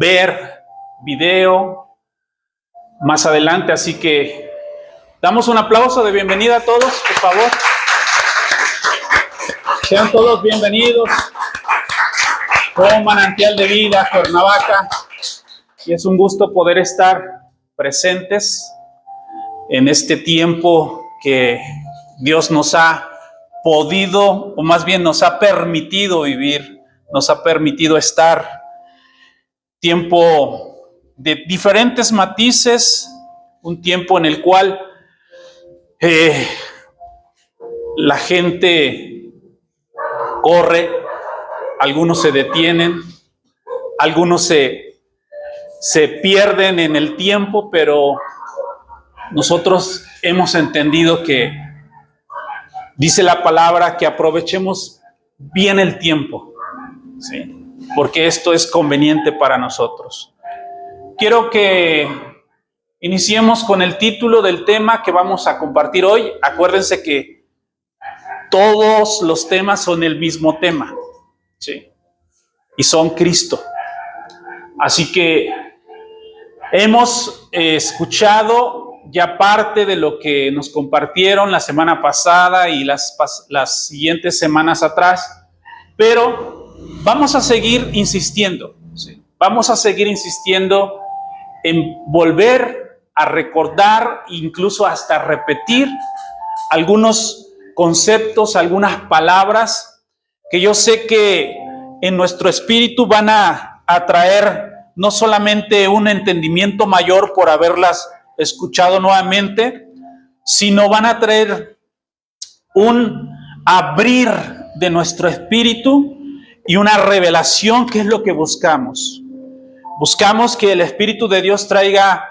ver video más adelante, así que damos un aplauso de bienvenida a todos, por favor. Sean todos bienvenidos con Manantial de Vida, Cuernavaca, y es un gusto poder estar presentes en este tiempo que Dios nos ha podido, o más bien nos ha permitido vivir, nos ha permitido estar. Tiempo de diferentes matices, un tiempo en el cual la gente corre, algunos se detienen, algunos se pierden en el tiempo, pero nosotros hemos entendido que dice la palabra que aprovechemos bien el tiempo, ¿sí? Porque esto es conveniente para nosotros. Quiero que iniciemos con el título del tema que vamos a compartir hoy. Acuérdense que todos los temas son el mismo tema, ¿sí? Y son Cristo. Así que hemos escuchado ya parte de lo que nos compartieron la semana pasada y las siguientes semanas atrás, pero vamos a seguir insistiendo, ¿sí? Vamos a seguir insistiendo en volver a recordar, incluso hasta repetir algunos conceptos, algunas palabras que yo sé que en nuestro espíritu van a traer no solamente un entendimiento mayor por haberlas escuchado nuevamente, sino van a traer un abrir de nuestro espíritu y una revelación, que es lo que buscamos. Buscamos que el Espíritu de Dios traiga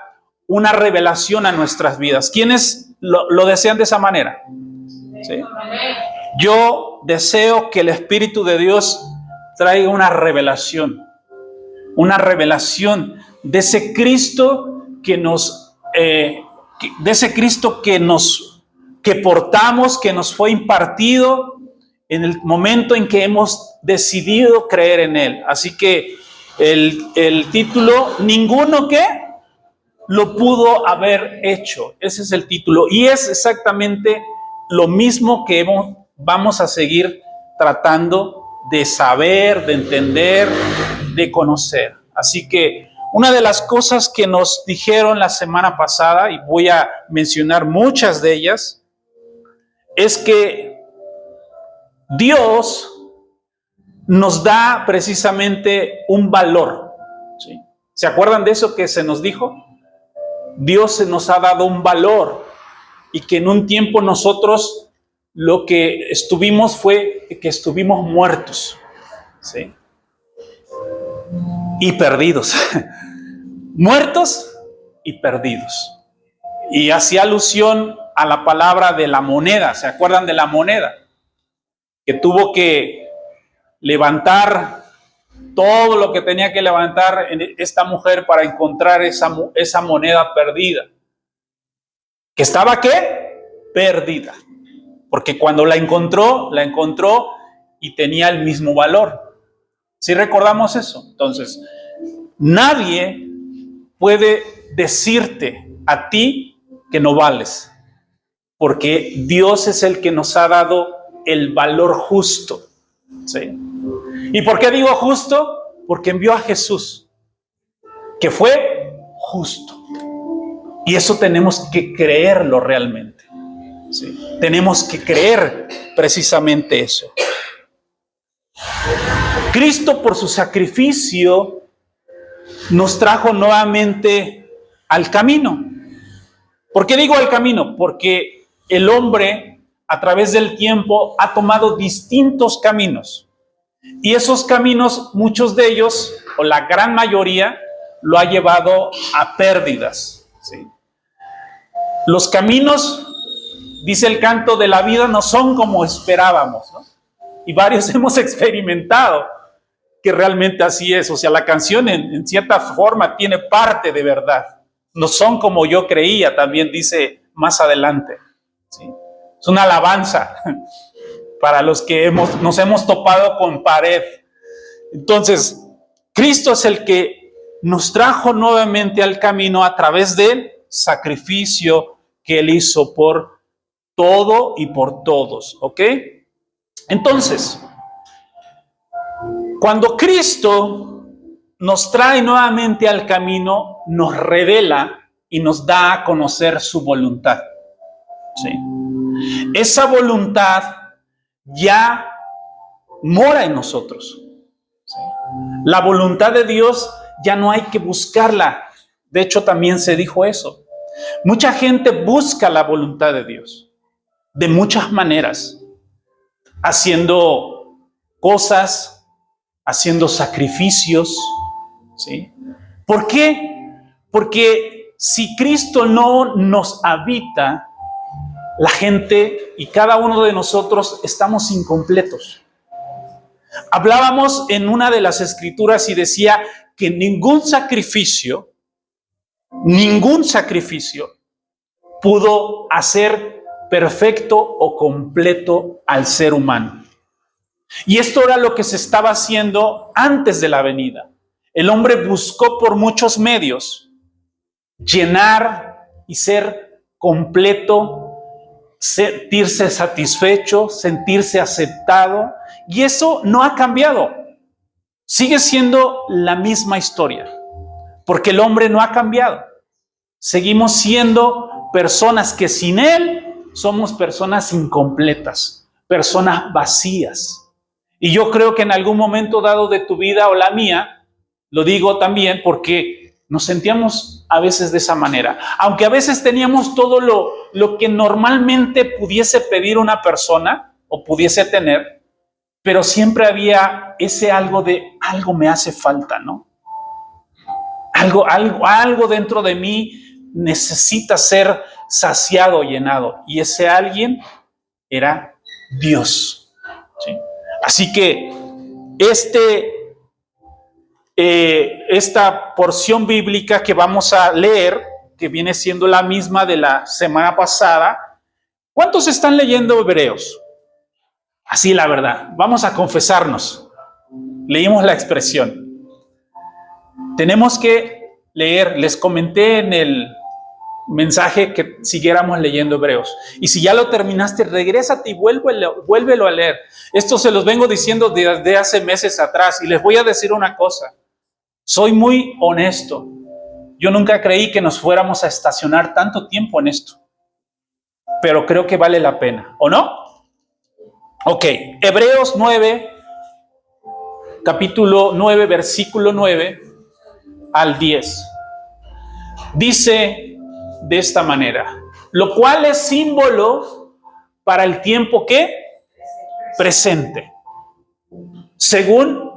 una revelación a nuestras vidas. ¿Quiénes lo desean de esa manera? ¿Sí? Yo deseo que el Espíritu de Dios traiga una revelación de ese Cristo que portamos, que nos fue impartido en el momento en que hemos decidido creer en Él. Así que el título, ninguno que lo pudo haber hecho. Ese es el título. Y es exactamente lo mismo que vamos a seguir tratando de saber, de entender, de conocer. Así que una de las cosas que nos dijeron la semana pasada, y voy a mencionar muchas de ellas, es que Dios nos da precisamente un valor, ¿sí? ¿Se acuerdan de eso que se nos dijo? Dios nos ha dado un valor y que en un tiempo nosotros lo que estuvimos fue que estuvimos muertos, ¿sí? Y perdidos. Muertos y perdidos. Y hacía alusión a la palabra de la moneda. ¿Se acuerdan de la moneda? Que tuvo que levantar todo lo que tenía que levantar esta mujer para encontrar esa moneda perdida. ¿Que estaba qué? Perdida. Porque cuando la encontró y tenía el mismo valor. ¿Sí recordamos eso? Entonces, nadie puede decirte a ti que no vales, porque Dios es el que nos ha dado el valor justo, ¿sí? ¿Y por qué digo justo? Porque envió a Jesús, que fue justo. Y eso tenemos que creerlo realmente, ¿sí? Tenemos que creer precisamente eso. Cristo, por su sacrificio, nos trajo nuevamente al camino. ¿Por qué digo al camino? Porque el hombre, a través del tiempo, ha tomado distintos caminos. Y esos caminos, muchos de ellos, o la gran mayoría, lo ha llevado a pérdidas, ¿sí? Los caminos, dice el canto de la vida, no son como esperábamos, ¿no? Y varios hemos experimentado que realmente así es. O sea, la canción en cierta forma tiene parte de verdad. No son como yo creía, también dice más adelante, ¿sí? Es una alabanza para los que nos hemos topado con pared. Entonces, Cristo es el que nos trajo nuevamente al camino a través del sacrificio que Él hizo por todo y por todos, ¿ok? Entonces, cuando Cristo nos trae nuevamente al camino, nos revela y nos da a conocer su voluntad, ¿sí? Esa voluntad ya mora en nosotros, ¿sí? La voluntad de Dios ya no hay que buscarla. De hecho, también se dijo eso. Mucha gente busca la voluntad de Dios de muchas maneras, haciendo cosas, haciendo sacrificios, ¿sí? ¿Por qué? Porque si Cristo no nos habita, la gente y cada uno de nosotros estamos incompletos. Hablábamos en una de las escrituras y decía que ningún sacrificio pudo hacer perfecto o completo al ser humano. Y esto era lo que se estaba haciendo antes de la venida. El hombre buscó por muchos medios llenar y ser completo, sentirse satisfecho, sentirse aceptado, y eso no ha cambiado. Sigue siendo la misma historia, porque el hombre no ha cambiado. Seguimos siendo personas que sin Él somos personas incompletas, personas vacías. Y yo creo que en algún momento dado de tu vida o la mía, lo digo también porque nos sentíamos a veces de esa manera. Aunque a veces teníamos todo lo que normalmente pudiese pedir una persona o pudiese tener, pero siempre había ese algo de algo me hace falta, ¿no? Algo dentro de mí necesita ser saciado, llenado. Y ese alguien era Dios, ¿sí? Así que esta porción bíblica que vamos a leer, que viene siendo la misma de la semana pasada, ¿cuántos están leyendo Hebreos? Así la verdad, vamos a confesarnos. Leímos la expresión. Tenemos que leer, les comenté en el mensaje que siguiéramos leyendo Hebreos. Y si ya lo terminaste, regrésate y vuélvelo a leer. Esto se los vengo diciendo desde hace meses atrás y les voy a decir una cosa. Soy muy honesto. Yo nunca creí que nos fuéramos a estacionar tanto tiempo en esto. Pero creo que vale la pena, ¿o no? Ok, Hebreos 9, capítulo 9, versículo 9 al 10. Dice de esta manera, lo cual es símbolo para el tiempo que presente, según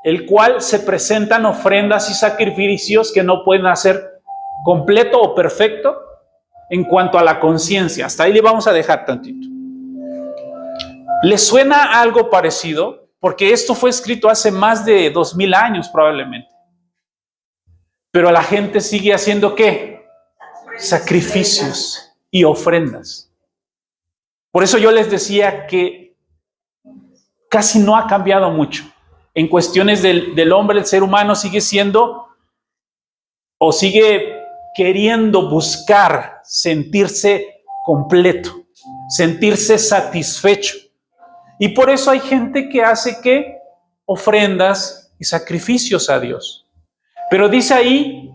el cual se presentan ofrendas y sacrificios que no pueden hacer completo o perfecto en cuanto a la conciencia. Hasta ahí le vamos a dejar tantito. ¿Le suena algo parecido? Porque esto fue escrito hace más de 2000 años probablemente. Pero la gente sigue haciendo ¿qué? Sacrificios y ofrendas. Por eso yo les decía que casi no ha cambiado mucho. En cuestiones del hombre, el ser humano sigue siendo o sigue queriendo buscar sentirse completo, sentirse satisfecho. Y por eso hay gente que hace ¿qué? Ofrendas y sacrificios a Dios. Pero dice ahí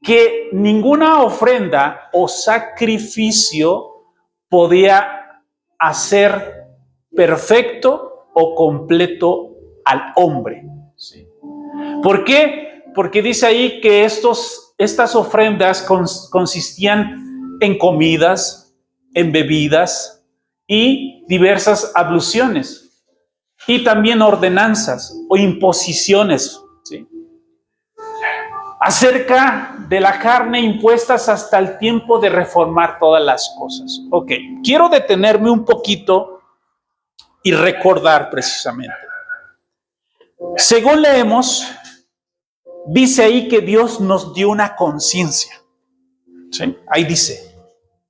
que ninguna ofrenda o sacrificio podía hacer perfecto o completo al hombre. ¿Sí? ¿Por qué? Porque dice ahí que estas ofrendas consistían en comidas, en bebidas y diversas abluciones y también ordenanzas o imposiciones, ¿sí? Acerca de la carne impuestas hasta el tiempo de reformar todas las cosas. Ok, quiero detenerme un poquito y recordar precisamente. Según leemos, dice ahí que Dios nos dio una conciencia. ¿Sí? Ahí dice,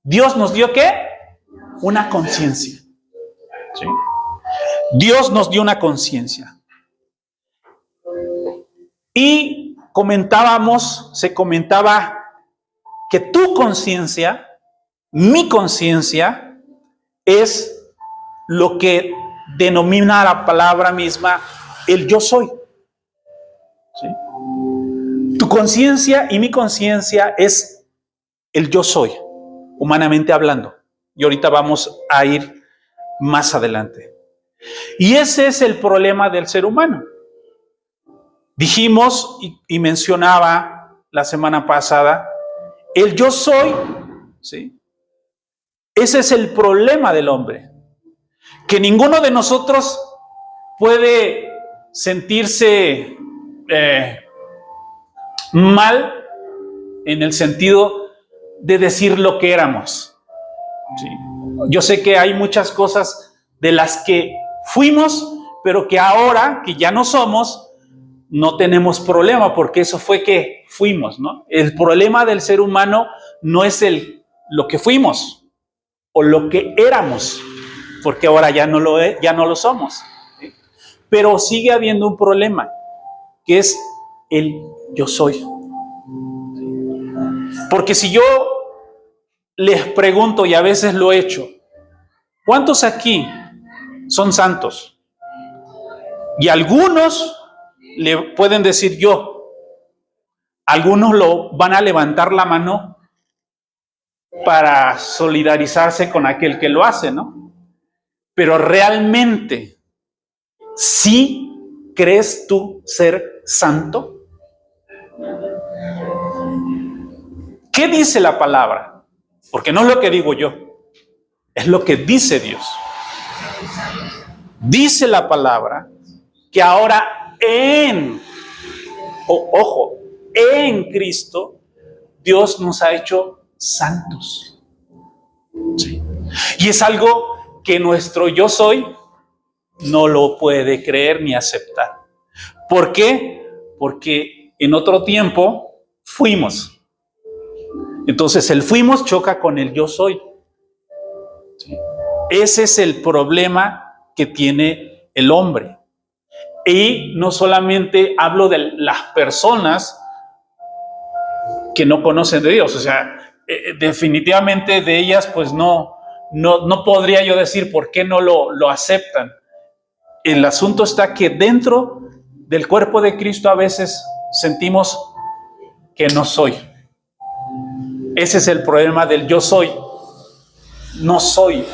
Dios nos dio ¿qué? Una conciencia. ¿Sí? Dios nos dio una conciencia. Y se comentaba que tu conciencia, mi conciencia, es lo que denomina la palabra misma el yo soy. ¿Sí? Tu conciencia y mi conciencia es el yo soy, humanamente hablando. Y ahorita vamos a ir más adelante. Y ese es el problema del ser humano. Dijimos y mencionaba la semana pasada, el yo soy, ¿sí? Ese es el problema del hombre. Que ninguno de nosotros puede sentirse mal en el sentido de decir lo que éramos. ¿Sí? Yo sé que hay muchas cosas de las que fuimos, pero que ahora, que ya no somos, no tenemos problema, porque eso fue que fuimos, ¿no? El problema del ser humano no es lo que fuimos o lo que éramos, porque ahora ya no lo somos. ¿Sí? Pero sigue habiendo un problema, que es el yo soy. ¿Sí? Porque si yo les pregunto, y a veces lo he hecho, ¿cuántos aquí son santos? Y algunos le pueden decir yo, algunos lo van a levantar la mano para solidarizarse con aquel que lo hace, ¿no? Pero realmente, ¿sí crees tú ser santo? ¿Qué dice la palabra? Porque no es lo que digo yo, es lo que dice Dios. Dice la palabra que ahora en Cristo, Dios nos ha hecho santos. ¿Sí? Y es algo que nuestro yo soy no lo puede creer ni aceptar. ¿Por qué? Porque en otro tiempo fuimos. Entonces el fuimos choca con el yo soy. ¿Sí? Ese es el problema que tiene el hombre. Y no solamente hablo de las personas que no conocen de Dios, o sea, definitivamente de ellas pues no podría yo decir por qué no lo aceptan. El asunto está que dentro del cuerpo de Cristo a veces sentimos que no soy. Ese es el problema del yo soy. No soy.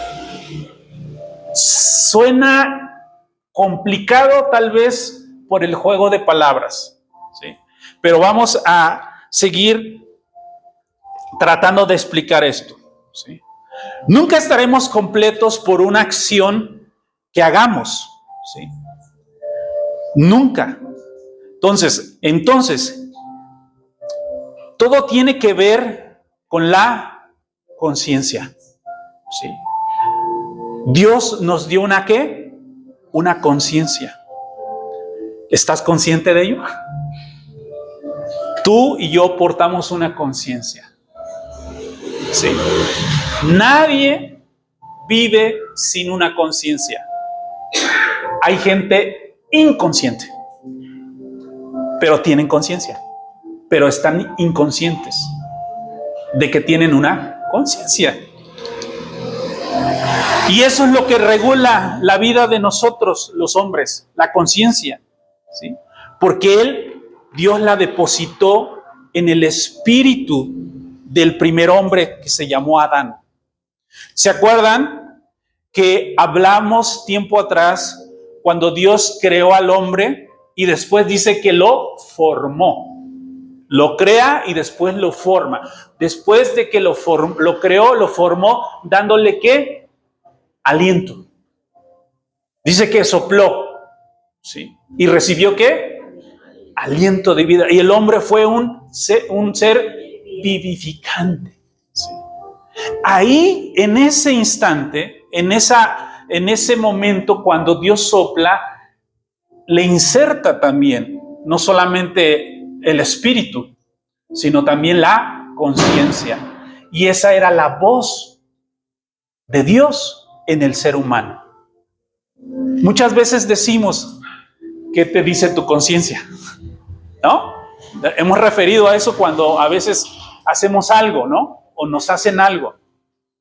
Suena complicado tal vez por el juego de palabras, ¿sí? Pero vamos a seguir tratando de explicar esto, ¿sí? Nunca estaremos completos por una acción que hagamos, ¿sí? Nunca. Entonces, todo tiene que ver con la conciencia, ¿sí? Dios nos dio una ¿qué? Una conciencia. ¿Estás consciente de ello? Tú y yo portamos una conciencia. ¿Sí? Nadie vive sin una conciencia. Hay gente inconsciente, pero tienen conciencia, pero están inconscientes de que tienen una conciencia. Y eso es lo que regula la vida de nosotros, los hombres, la conciencia, ¿sí? Porque Dios la depositó en el espíritu del primer hombre que se llamó Adán. ¿Se acuerdan que hablamos tiempo atrás cuando Dios creó al hombre y después dice que lo formó? Lo crea y después lo forma. Después de que lo creó, lo formó dándole ¿qué? Aliento. Dice que sopló, ¿sí? Y recibió ¿qué? Aliento de vida. Y el hombre fue un ser vivificante, ¿sí? Ahí, en ese instante, en ese momento, cuando Dios sopla, le inserta también, no solamente el espíritu, sino también la conciencia. Y esa era la voz de Dios en el ser humano. Muchas veces decimos, ¿qué te dice tu conciencia? ¿No? Hemos referido a eso cuando a veces hacemos algo, ¿no? O nos hacen algo,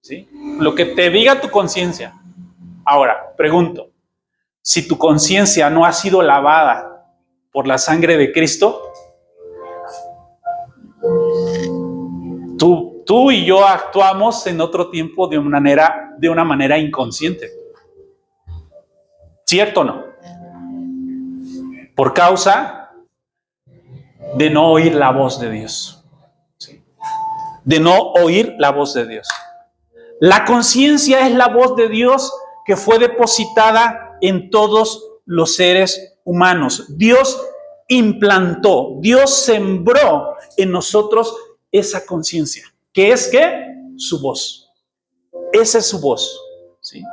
¿sí? Lo que te diga tu conciencia. Ahora, pregunto, si tu conciencia no ha sido lavada por la sangre de Cristo, tú y yo actuamos en otro tiempo de una manera inconsciente. ¿Cierto o no? Por causa de no oír la voz de Dios. ¿Sí? De no oír la voz de Dios. La conciencia es la voz de Dios que fue depositada en todos los seres humanos. Dios implantó, Dios sembró en nosotros esa conciencia. ¿Qué es qué? Su voz. Esa es su voz. ¿Sí?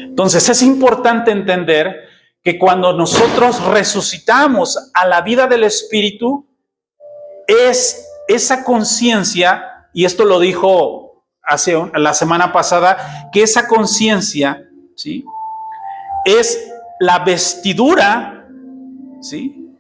Entonces es importante entender que cuando nosotros resucitamos a la vida del Espíritu, es esa conciencia, y esto lo dijo la semana pasada, que esa conciencia, ¿sí?, es la vestidura, ¿sí?,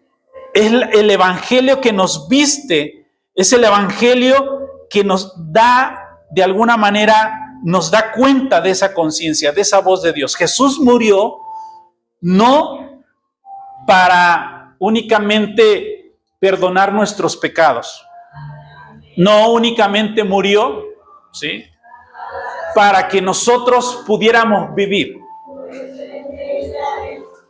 es el evangelio que nos viste, es el evangelio que nos da, de alguna manera, nos da cuenta de esa conciencia, de esa voz de Dios. Jesús murió no para únicamente perdonar nuestros pecados, no únicamente murió, ¿sí?, para que nosotros pudiéramos vivir.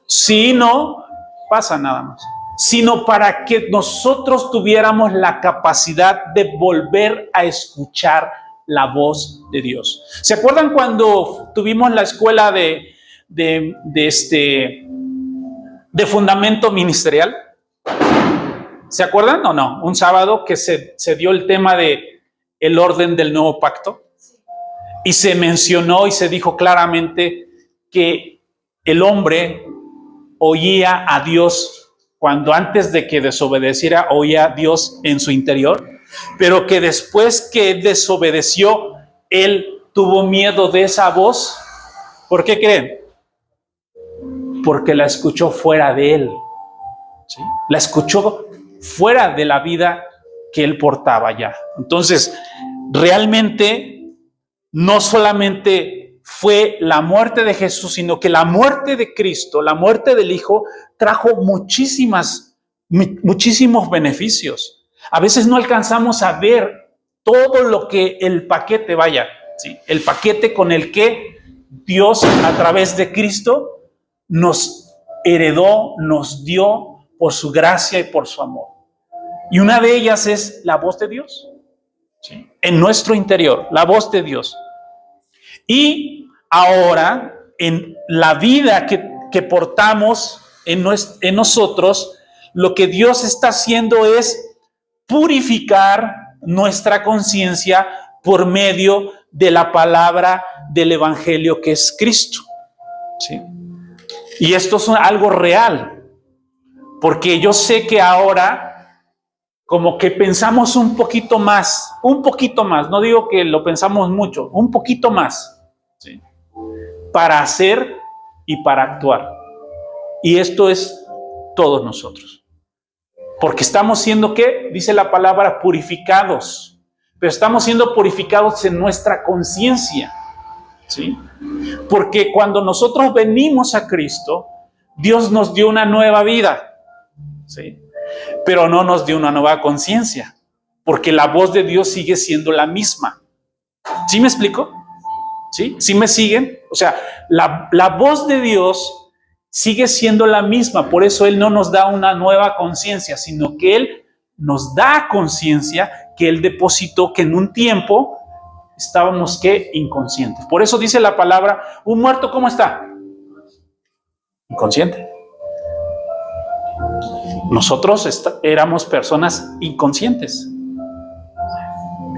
Si no pasa nada más, sino para que nosotros tuviéramos la capacidad de volver a escuchar la voz de Dios. ¿Se acuerdan cuando tuvimos la escuela de fundamento ministerial? ¿Se acuerdan o no? Un sábado que se dio el tema de el orden del nuevo pacto y se mencionó y se dijo claramente que el hombre oía a Dios cuando antes de que desobedeciera oía a Dios en su interior, pero que después que desobedeció, él tuvo miedo de esa voz. ¿Por qué creen? Porque la escuchó fuera de él, ¿sí? La escuchó fuera de la vida que él portaba ya. Entonces, realmente no solamente fue la muerte de Jesús, sino que la muerte de Cristo, la muerte del Hijo, trajo muchísimos beneficios. A veces no alcanzamos a ver todo lo que el paquete, ¿sí?, el paquete con el que Dios a través de Cristo nos heredó, nos dio por su gracia y por su amor. Y una de ellas es la voz de Dios, ¿sí?, en nuestro interior, la voz de Dios. Y ahora, en la vida que portamos en nosotros, lo que Dios está haciendo es purificar nuestra conciencia por medio de la palabra del evangelio que es Cristo, ¿sí? Y esto es algo real, porque yo sé que ahora como que pensamos un poquito más, no digo que lo pensamos mucho, un poquito más, ¿sí?, para hacer y para actuar. Y esto es todos nosotros. Porque estamos siendo, ¿qué? Dice la palabra, purificados. Pero estamos siendo purificados en nuestra conciencia, ¿sí? Porque cuando nosotros venimos a Cristo, Dios nos dio una nueva vida, ¿sí?, pero no nos dio una nueva conciencia, porque la voz de Dios sigue siendo la misma. ¿Sí me explico? ¿Sí? ¿Sí me siguen? O sea, la voz de Dios sigue siendo la misma, por eso Él no nos da una nueva conciencia, sino que Él nos da conciencia que Él depositó, que en un tiempo estábamos, ¿qué? Inconscientes. Por eso dice la palabra, un muerto, ¿cómo está? Inconsciente. Nosotros éramos personas inconscientes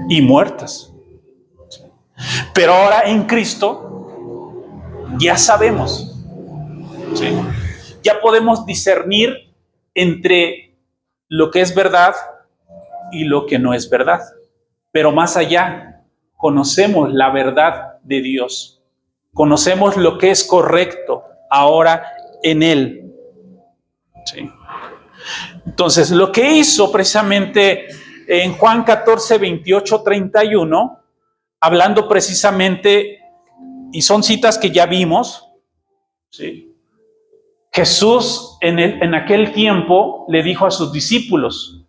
y muertas. Pero ahora en Cristo ya sabemos, ¿sí?, ya podemos discernir entre lo que es verdad y lo que no es verdad. Pero más allá, conocemos la verdad de Dios. Conocemos lo que es correcto ahora en Él, ¿sí? Entonces, lo que hizo precisamente en Juan 14, 28, 31, hablando precisamente, y son citas que ya vimos, ¿sí? Jesús en aquel tiempo le dijo a sus discípulos: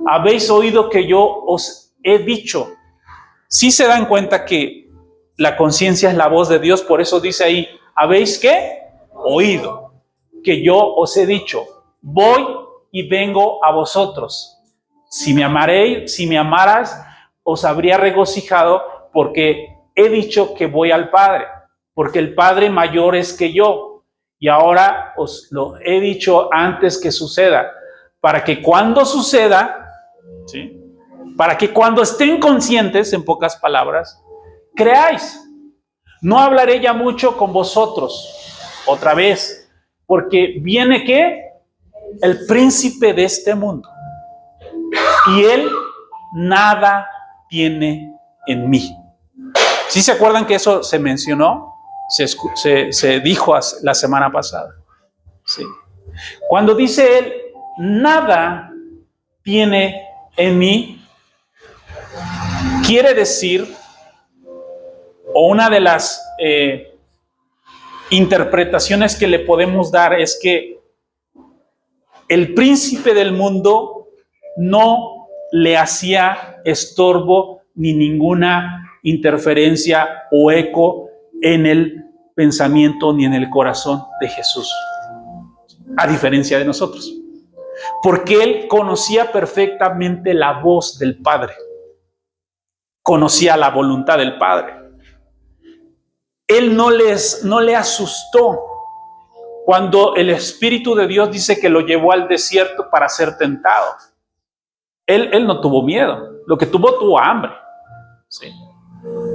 habéis oído que yo os he dicho. Sí se dan cuenta que la conciencia es la voz de Dios, por eso dice ahí, ¿habéis qué? Oído, que yo os he dicho, voy y vengo a vosotros. Si me amaras, os habría regocijado, porque he dicho que voy al Padre, porque el Padre mayor es que yo, y ahora os lo he dicho antes que suceda, para que cuando suceda, ¿sí? Para que cuando estén conscientes, en pocas palabras, creáis. No hablaré ya mucho con vosotros, otra vez, porque viene ¿qué? El príncipe de este mundo, y él nada tiene en mí. ¿Sí se acuerdan que eso se mencionó? Se dijo la semana pasada. ¿Sí? Cuando dice él, nada tiene en mí, quiere decir, o una de las interpretaciones que le podemos dar es que el príncipe del mundo no le hacía estorbo ni ninguna interferencia o eco en el pensamiento ni en el corazón de Jesús, a diferencia de nosotros, porque él conocía perfectamente la voz del Padre, conocía la voluntad del Padre. Él no le asustó cuando el Espíritu de Dios dice que lo llevó al desierto para ser tentado. Él no tuvo miedo, lo que tuvo hambre. ¿Sí?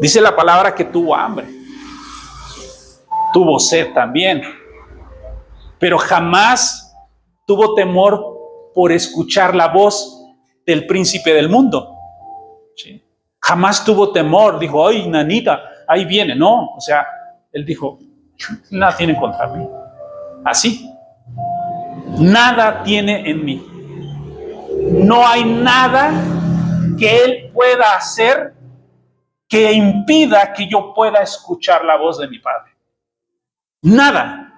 Dice la palabra que tuvo hambre, tuvo sed también, pero jamás tuvo temor por escuchar la voz del príncipe del mundo. ¿Sí? Jamás tuvo temor, dijo, ay, nanita, ahí viene. No, o sea, él dijo, nada tiene contra mí. Así, nada tiene en mí. No hay nada que él pueda hacer que impida que yo pueda escuchar la voz de mi Padre. Nada.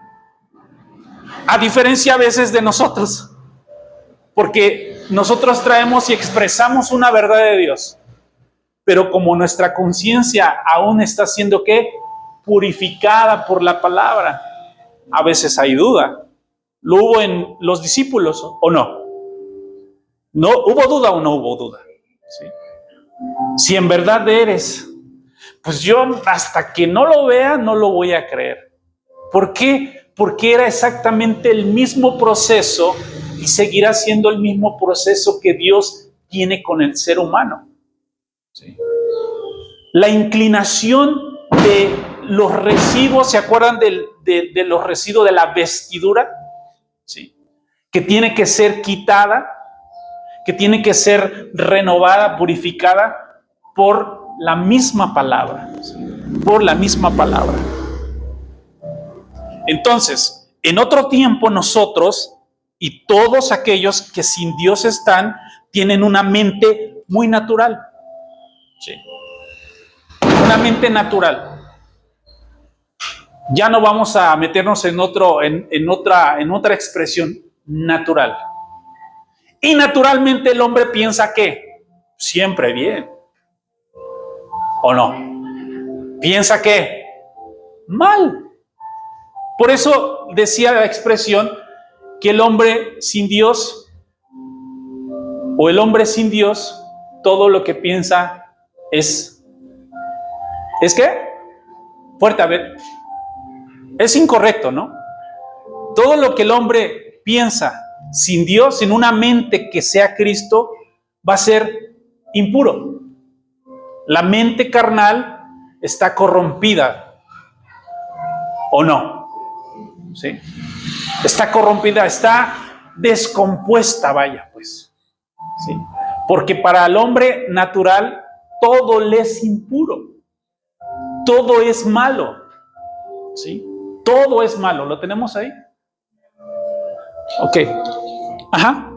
A diferencia a veces de nosotros, porque nosotros traemos y expresamos una verdad de Dios, pero como nuestra conciencia aún está siendo ¿qué? Purificada por la palabra, a veces hay duda. ¿Lo hubo en los discípulos o no? ¿No hubo duda o no hubo duda? ¿Sí? Si en verdad eres, pues yo hasta que no lo vea no lo voy a creer. ¿Por qué? Porque era exactamente el mismo proceso y seguirá siendo el mismo proceso que Dios tiene con el ser humano. ¿Sí? La inclinación de los residuos, ¿se acuerdan de los residuos de la vestidura? ¿Sí? Que tiene que ser quitada, que tiene que ser renovada, purificada por la misma palabra. ¿Sí? Por la misma palabra. Entonces, en otro tiempo nosotros y todos aquellos que sin Dios están, tienen una mente muy natural. ¿Sí? Una mente natural. Ya no vamos a meternos en otra expresión, natural. Y naturalmente el hombre piensa que siempre bien. ¿O no? Piensa que mal. Por eso decía la expresión que el hombre sin Dios, o el hombre sin Dios, todo lo que piensa ¿es qué? Fuerte, a ver. Es incorrecto, ¿no? Todo lo que el hombre piensa sin Dios, sin una mente que sea Cristo, va a ser impuro. La mente carnal está corrompida, ¿o no? ¿Sí? Está corrompida, está descompuesta, vaya, pues. ¿Sí? Porque para el hombre natural todo le es impuro, todo es malo. ¿Sí? Todo es malo. ¿Lo tenemos ahí? Ok. Ajá.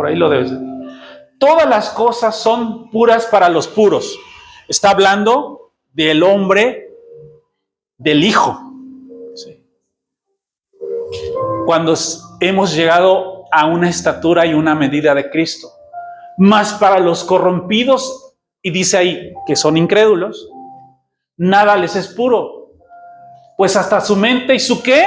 Por ahí lo debes. Todas las cosas son puras para los puros. Está hablando del hombre, del Hijo. Sí. Cuando hemos llegado a una estatura y una medida de Cristo. Mas para los corrompidos, y dice ahí que son incrédulos, nada les es puro, pues hasta su mente y su ¿qué?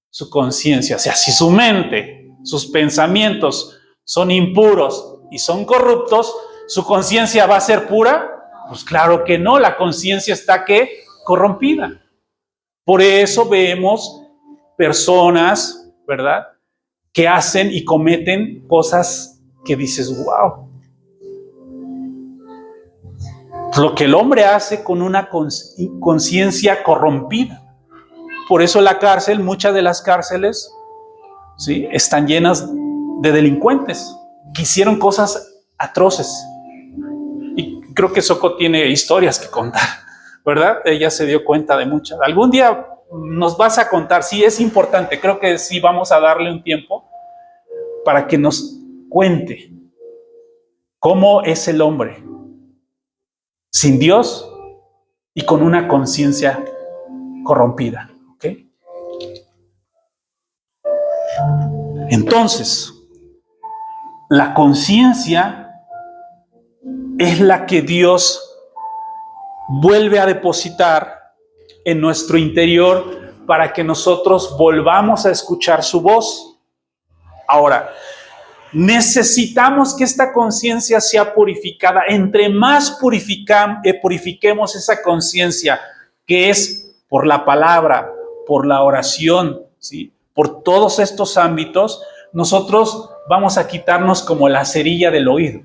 Su conciencia. O sea, si su mente, sus pensamientos son impuros y son corruptos, ¿su conciencia va a ser pura? Pues claro que no, la conciencia está ¿qué? Corrompida. Por eso vemos personas, ¿verdad?, que hacen y cometen cosas que dices, wow. Lo que el hombre hace con una conciencia corrompida. Por eso la cárcel, muchas de las cárceles, ¿sí?, están llenas de delincuentes que hicieron cosas atroces. Y creo que Soco tiene historias que contar, ¿verdad? Ella se dio cuenta de muchas. Algún día nos vas a contar, sí, es importante, creo que sí vamos a darle un tiempo para que nos cuente cómo es el hombre sin Dios y con una conciencia corrompida. ¿Ok? Entonces, la conciencia es la que Dios vuelve a depositar en nuestro interior para que nosotros volvamos a escuchar su voz. Ahora, necesitamos que esta conciencia sea purificada. Entre más purifiquemos esa conciencia, que es por la palabra, por la oración, ¿sí?, por todos estos ámbitos, nosotros vamos a quitarnos como la cerilla del oído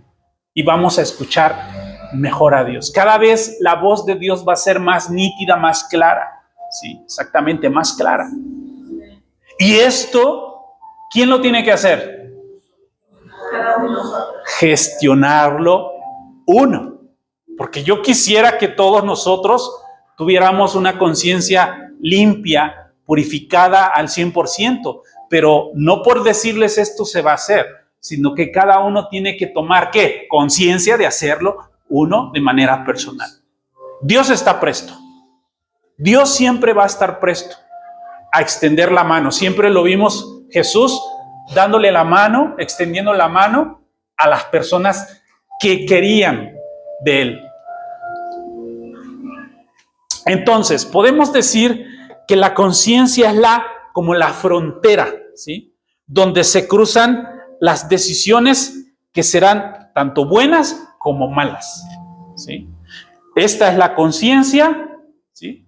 y vamos a escuchar mejor a Dios. Cada vez la voz de Dios va a ser más nítida, más clara. Sí, exactamente, más clara. Y esto, ¿quién lo tiene que hacer? Gestionarlo uno. Porque yo quisiera que todos nosotros tuviéramos una conciencia limpia, purificada al 100%, pero no por decirles esto se va a hacer, sino que cada uno tiene que tomar, ¿qué? Conciencia de hacerlo uno de manera personal. Dios está presto. Dios siempre va a estar presto a extender la mano. Siempre lo vimos Jesús dándole la mano, extendiendo la mano a las personas que querían de Él. Entonces, podemos decir que la conciencia es como la frontera, ¿sí?, donde se cruzan las decisiones que serán tanto buenas como malas, ¿sí? Esta es la conciencia, ¿sí?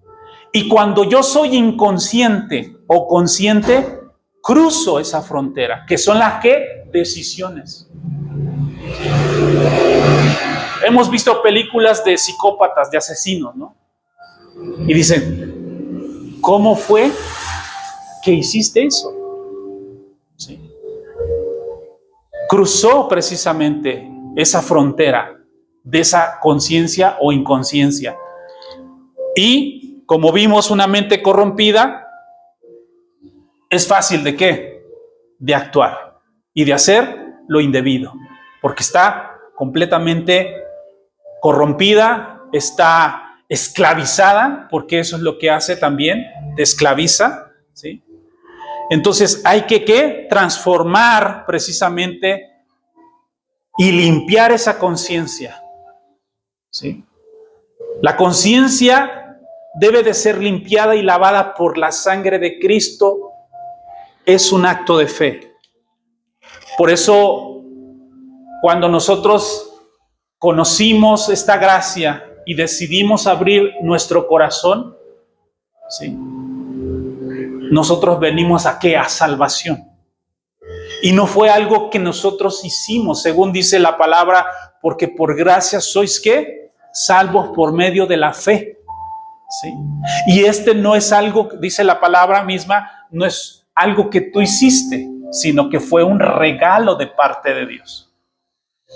Y cuando yo soy inconsciente o consciente, cruzo esa frontera, que son las ¿qué? Decisiones. Hemos visto películas de psicópatas, de asesinos, ¿no? Y dicen, ¿cómo fue que hiciste eso? ¿Sí? Cruzó precisamente esa frontera de esa conciencia o inconsciencia. Y como vimos, una mente corrompida es fácil ¿de qué? De actuar y de hacer lo indebido, porque está completamente corrompida, está esclavizada, porque eso es lo que hace también, te esclaviza, ¿sí? Entonces hay que ¿qué? Transformar precisamente y limpiar esa conciencia, ¿sí? La conciencia debe de ser limpiada y lavada por la sangre de Cristo. Es un acto de fe. Por eso, cuando nosotros conocimos esta gracia y decidimos abrir nuestro corazón, ¿sí?, nosotros venimos ¿a qué? A salvación. Y no fue algo que nosotros hicimos, según dice la palabra, porque por gracia sois ¿qué? Salvos por medio de la fe, ¿sí? Y no es algo, dice la palabra misma, no es algo que tú hiciste, sino que fue un regalo de parte de Dios.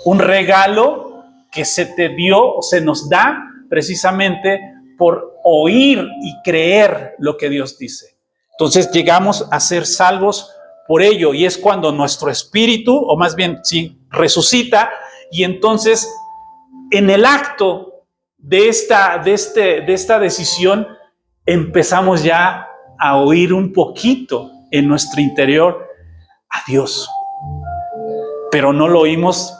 Un regalo que se te dio, se nos da precisamente por oír y creer lo que Dios dice. Entonces llegamos a ser salvos por ello, y es cuando nuestro espíritu, o más bien, sí, resucita, y entonces en el acto de esta decisión empezamos ya a oír un poquito en nuestro interior a Dios, pero no lo oímos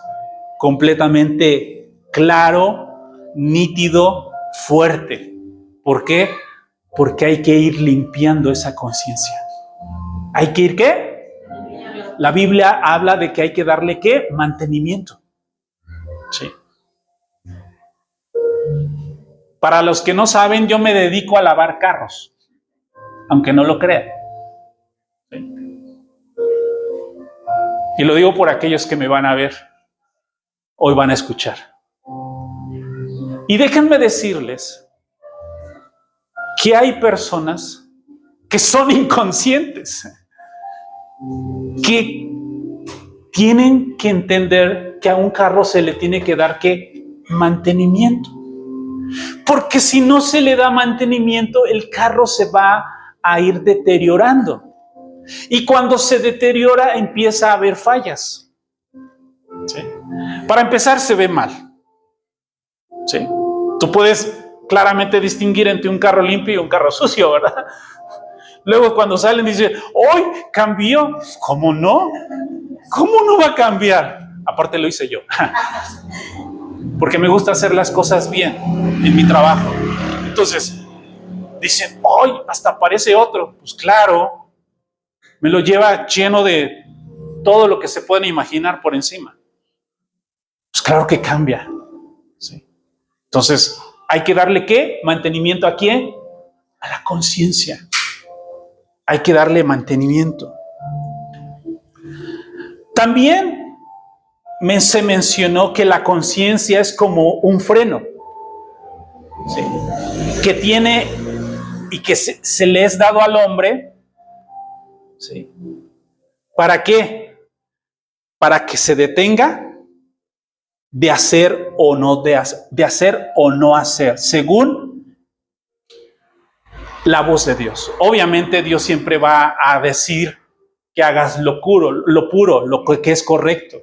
completamente claro, nítido, fuerte. ¿Por qué? Porque hay que ir limpiando esa conciencia. ¿Hay que ir qué? La Biblia habla de que hay que darle ¿qué? Mantenimiento. Sí. Para los que no saben, yo me dedico a lavar carros, aunque no lo crean. ¿Sí? Y lo digo por aquellos que me van a ver, hoy van a escuchar. Y déjenme decirles que hay personas que son inconscientes, que tienen que entender que a un carro se le tiene que dar ¿qué? Mantenimiento. Porque si no se le da mantenimiento, el carro se va a ir deteriorando. Y cuando se deteriora, empieza a haber fallas. ¿Sí? Para empezar, se ve mal. ¿Sí? Tú puedes claramente distinguir entre un carro limpio y un carro sucio, ¿verdad? Luego cuando salen dicen, ¡hoy cambió! ¿Cómo no? ¿Cómo no va a cambiar? Aparte lo hice yo. Porque me gusta hacer las cosas bien en mi trabajo. Entonces, dicen, ¡hoy hasta parece otro! Pues claro, me lo lleva lleno de todo lo que se pueden imaginar por encima. Pues claro que cambia. ¿Sí? Entonces, hay que darle ¿qué? Mantenimiento ¿a quién? A la conciencia. Hay que darle mantenimiento. También se mencionó que la conciencia es como un freno, ¿sí? Que tiene y que se le es dado al hombre, ¿sí? ¿Para qué? Para que se detenga de hacer o no de hacer o no hacer, según la voz de Dios. Obviamente Dios siempre va a decir que hagas lo puro, lo que es correcto.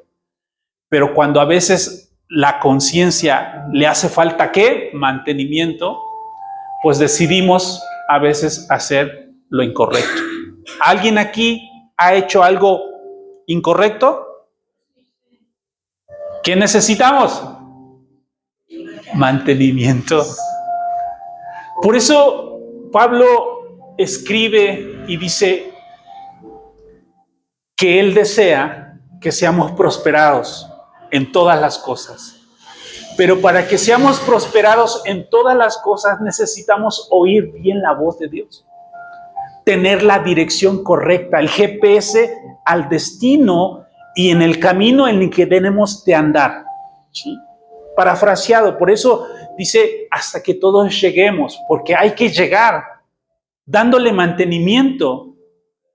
Pero cuando a veces la conciencia le hace falta ¿qué? Mantenimiento, pues decidimos a veces hacer lo incorrecto. ¿Alguien aquí ha hecho algo incorrecto? ¿Qué necesitamos? Mantenimiento. Por eso Pablo escribe y dice que él desea que seamos prosperados en todas las cosas. Pero para que seamos prosperados en todas las cosas necesitamos oír bien la voz de Dios. Tener la dirección correcta, el GPS al destino y en el camino en el que tenemos de andar. ¿Sí? Parafraseado, por eso dice hasta que todos lleguemos, porque hay que llegar dándole mantenimiento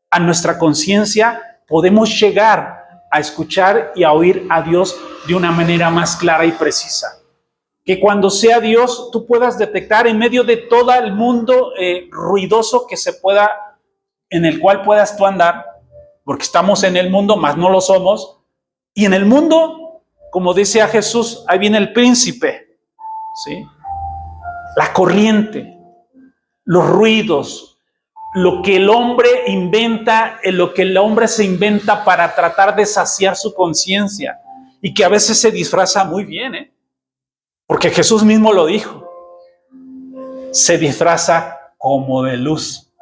a nuestra conciencia. Podemos llegar a escuchar y a oír a Dios de una manera más clara y precisa. Que cuando sea Dios, tú puedas detectar en medio de todo el mundo ruidoso que se pueda, en el cual puedas tú andar, porque estamos en el mundo, mas no lo somos. Y en el mundo, como dice a Jesús, ahí viene el príncipe, ¿sí? La corriente, los ruidos, lo que el hombre inventa, lo que el hombre se inventa para tratar de saciar su conciencia y que a veces se disfraza muy bien, porque Jesús mismo lo dijo, se disfraza como de luz,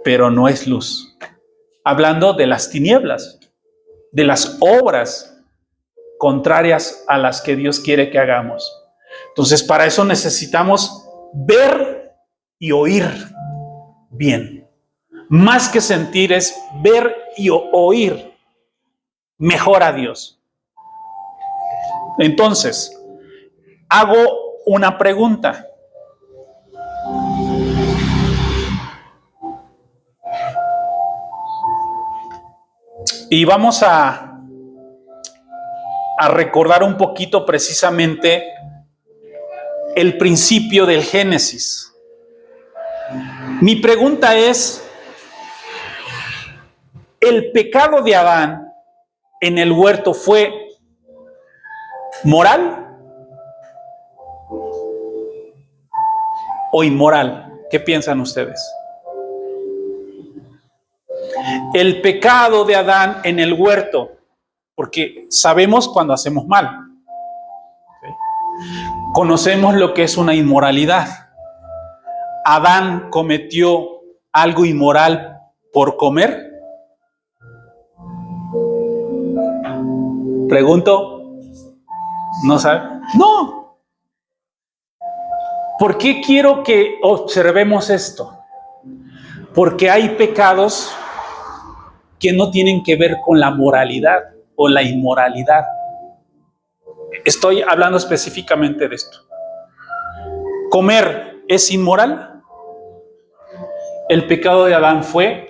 pero no es luz. Hablando de las tinieblas, de las obras contrarias a las que Dios quiere que hagamos. Entonces, para eso necesitamos ver y oír bien. Más que sentir es ver y oír mejor a Dios. Entonces, hago una pregunta. Y vamos a recordar un poquito precisamente el principio del Génesis. Mi pregunta es, ¿el pecado de Adán en el huerto fue moral o inmoral? ¿Qué piensan ustedes? El pecado de Adán en el huerto, porque sabemos cuando hacemos mal. Conocemos lo que es una inmoralidad. ¿Adán cometió algo inmoral por comer? Pregunto, ¿no sabe? No. ¿Por qué quiero que observemos esto? Porque hay pecados que no tienen que ver con la moralidad o la inmoralidad. Estoy hablando específicamente de esto. ¿Comer es inmoral? El pecado de Adán fue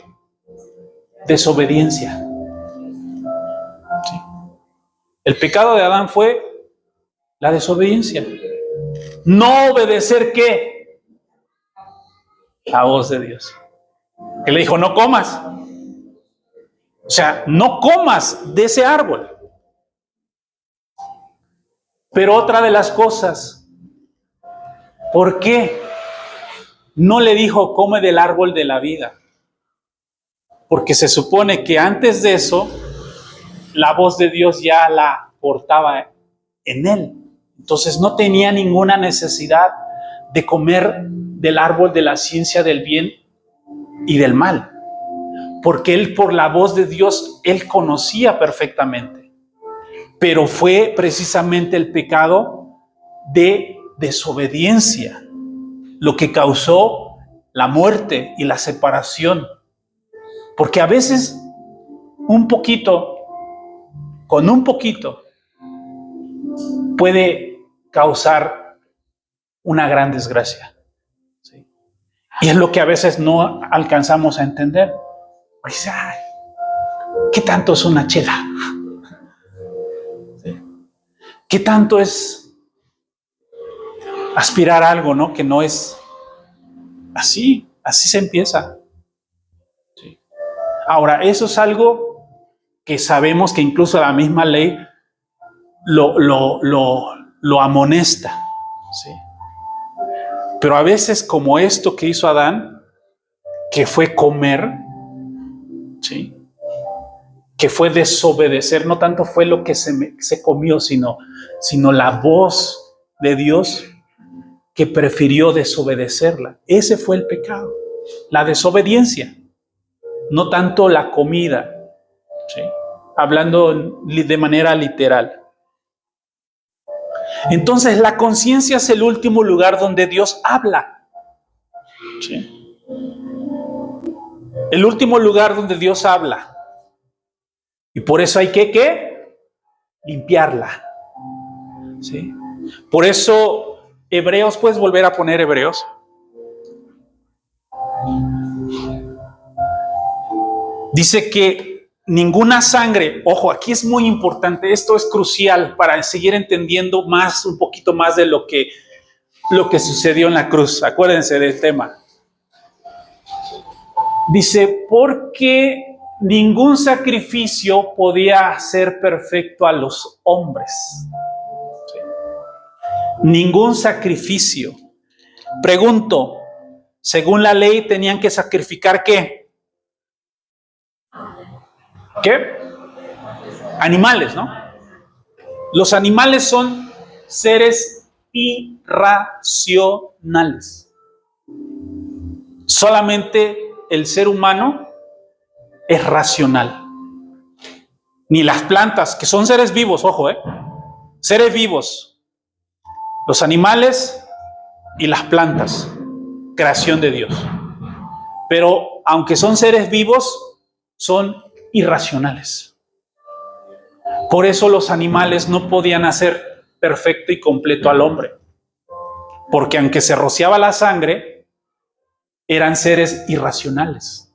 desobediencia. ¿Sí? El pecado de Adán fue la desobediencia. No obedecer, ¿qué? La voz de Dios. Que le dijo, no comas. O sea, no comas de ese árbol. Pero otra de las cosas, ¿por qué no le dijo come del árbol de la vida? Porque se supone que antes de eso, la voz de Dios ya la portaba en él. Entonces no tenía ninguna necesidad de comer del árbol de la ciencia del bien y del mal. Porque él, por la voz de Dios, él conocía perfectamente. Pero fue precisamente el pecado de desobediencia lo que causó la muerte y la separación. Porque a veces con un poquito, puede causar una gran desgracia. ¿Sí? Y es lo que a veces no alcanzamos a entender. Dice, ay, ¿qué tanto es una chela? ¿Sí? ¿Qué tanto es aspirar a algo, ¿no? Que no es así se empieza. ¿Sí? Ahora, eso es algo que sabemos que incluso la misma ley lo amonesta. ¿Sí? Pero a veces, como esto que hizo Adán, que fue comer, ¿sí? Que fue desobedecer, no tanto fue lo que se comió, sino la voz de Dios que prefirió desobedecerla. Ese fue el pecado, la desobediencia, no tanto la comida, ¿sí? Hablando de manera literal. Entonces, la conciencia es el último lugar donde Dios habla. ¿Sí? El último lugar donde Dios habla. Y por eso hay que limpiarla. ¿Sí? Por eso, Hebreos, ¿puedes volver a poner Hebreos? Dice que ninguna sangre, ojo, aquí es muy importante, esto es crucial para seguir entendiendo un poquito más de lo que sucedió en la cruz. Acuérdense del tema. Dice, porque ningún sacrificio podía hacer perfecto a los hombres. ¿Sí? Ningún sacrificio. Pregunto, según la ley tenían que sacrificar ¿qué? ¿Qué? Animales, ¿no? Los animales son seres irracionales. Solamente el ser humano es racional. Ni las plantas, que son seres vivos, ojo, seres vivos. Los animales y las plantas, creación de Dios. Pero aunque son seres vivos, son irracionales. Por eso los animales no podían hacer perfecto y completo al hombre. Porque aunque se rociaba la sangre, eran seres irracionales.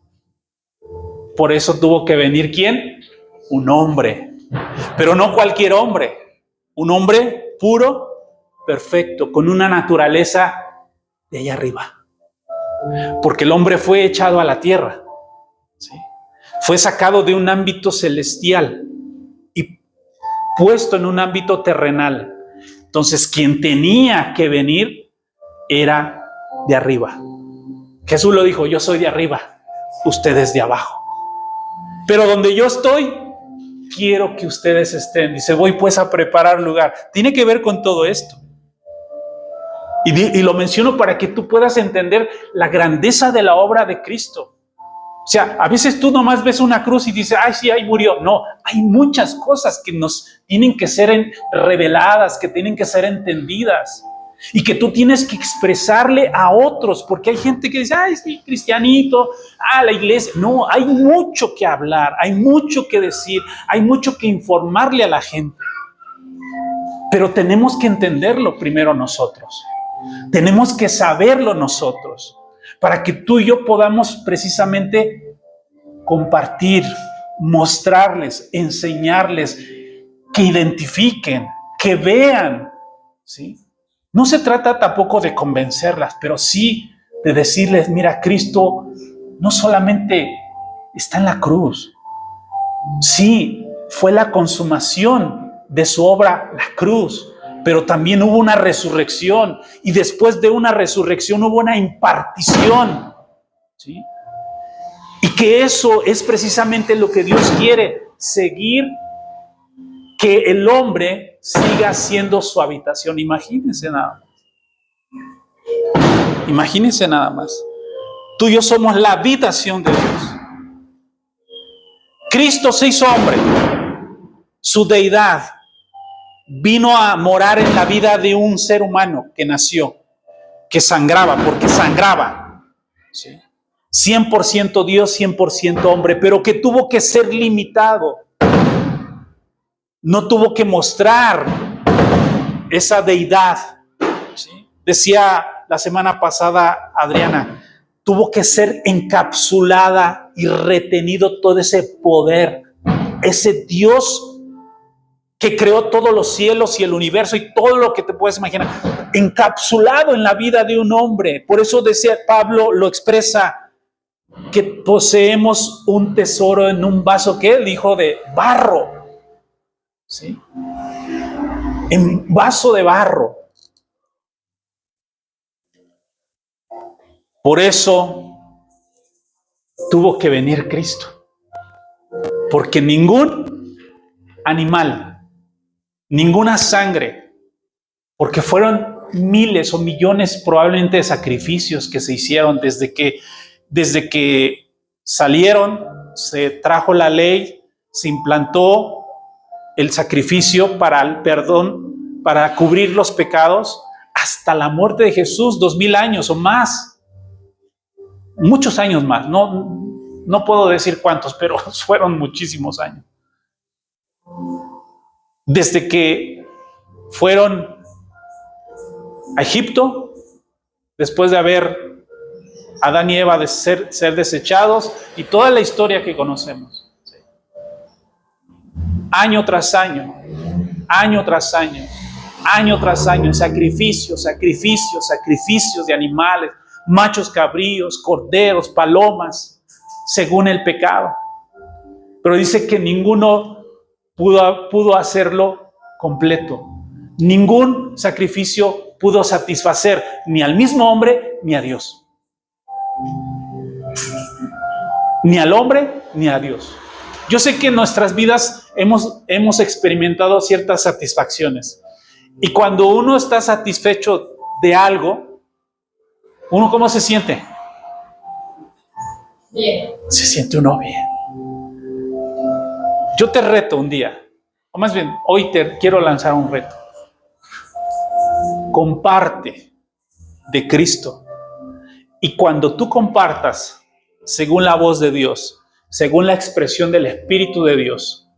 Por eso tuvo que venir ¿quién? Un hombre. Pero no cualquier hombre. Un hombre puro, perfecto, con una naturaleza de allá arriba. Porque el hombre fue echado a la tierra. ¿Sí? Fue sacado de un ámbito celestial y puesto en un ámbito terrenal. Entonces, quien tenía que venir era de arriba. Jesús lo dijo, yo soy de arriba, ustedes de abajo. Pero donde yo estoy, quiero que ustedes estén. Dice, voy pues a preparar lugar. Tiene que ver con todo esto. Y lo menciono para que tú puedas entender la grandeza de la obra de Cristo. O sea, a veces tú nomás ves una cruz y dices, ay, sí, ahí murió. No, hay muchas cosas que nos tienen que ser reveladas, que tienen que ser entendidas. Y que tú tienes que expresarle a otros, porque hay gente que dice, ay, sí, cristianito, la iglesia. No, hay mucho que hablar, hay mucho que decir, hay mucho que informarle a la gente. Pero tenemos que entenderlo primero nosotros. Tenemos que saberlo nosotros, para que tú y yo podamos precisamente compartir, mostrarles, enseñarles, que identifiquen, que vean, ¿sí? No se trata tampoco de convencerlas, pero sí de decirles, mira, Cristo no solamente está en la cruz, sí, fue la consumación de su obra, la cruz, pero también hubo una resurrección, y después de una resurrección hubo una impartición, ¿sí? Y que eso es precisamente lo que Dios quiere, seguir, que el hombre siga siendo su habitación. Imagínense nada más. Imagínense nada más. Tú y yo somos la habitación de Dios. Cristo se hizo hombre. Su deidad vino a morar en la vida de un ser humano que nació, que sangraba, porque sangraba, ¿sí? 100% Dios, 100% hombre, pero que tuvo que ser limitado. No tuvo que mostrar esa deidad, ¿sí? Decía la semana pasada Adriana, tuvo que ser encapsulada y retenido todo ese poder, ese Dios que creó todos los cielos y el universo y todo lo que te puedes imaginar, encapsulado en la vida de un hombre. Por eso decía Pablo, lo expresa, que poseemos un tesoro en un vaso que él dijo de barro, ¿sí? En vaso de barro. Por eso tuvo que venir Cristo, porque ningún animal, ninguna sangre, porque fueron miles o millones probablemente de sacrificios que se hicieron desde que salieron, se trajo la ley, se implantó el sacrificio para el perdón, para cubrir los pecados, hasta la muerte de Jesús, 2000 años o más, muchos años más, no puedo decir cuántos, pero fueron muchísimos años. Desde que fueron a Egipto, después de haber Adán y Eva de ser desechados, y toda la historia que conocemos. Año tras año, año tras año, año tras año, sacrificios de animales, machos cabríos, corderos, palomas, según el pecado. Pero dice que ninguno pudo hacerlo completo. Ningún sacrificio pudo satisfacer ni al mismo hombre ni a Dios. Ni al hombre ni a Dios. Yo sé que en nuestras vidas hemos experimentado ciertas satisfacciones. Y cuando uno está satisfecho de algo, ¿uno cómo se siente? Bien. Se siente uno bien. Yo te reto un día, o más bien, hoy te quiero lanzar un reto. Comparte de Cristo. Y cuando tú compartas, según la voz de Dios, según la expresión del Espíritu de Dios,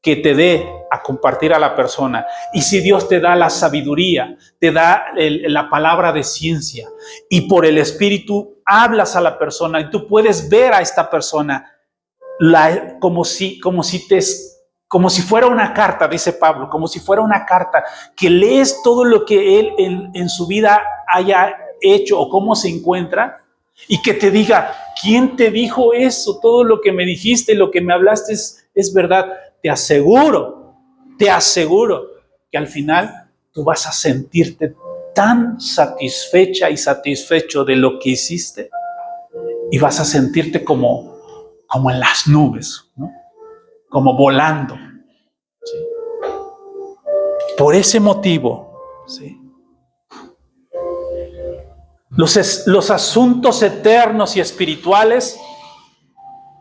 que te dé a compartir a la persona, y si Dios te da la sabiduría, te da la palabra de ciencia, y por el Espíritu hablas a la persona, y tú puedes ver a esta persona como si fuera una carta, dice Pablo, como si fuera una carta, que lees todo lo que él en su vida haya hecho o cómo se encuentra, y que te diga, ¿Quién te dijo eso? Todo lo que me dijiste, lo que me hablaste es verdad. Te aseguro que al final tú vas a sentirte tan satisfecha y satisfecho de lo que hiciste y vas a sentirte como en las nubes, ¿no? Como volando. ¿Sí? Por ese motivo, ¿sí? Los asuntos eternos y espirituales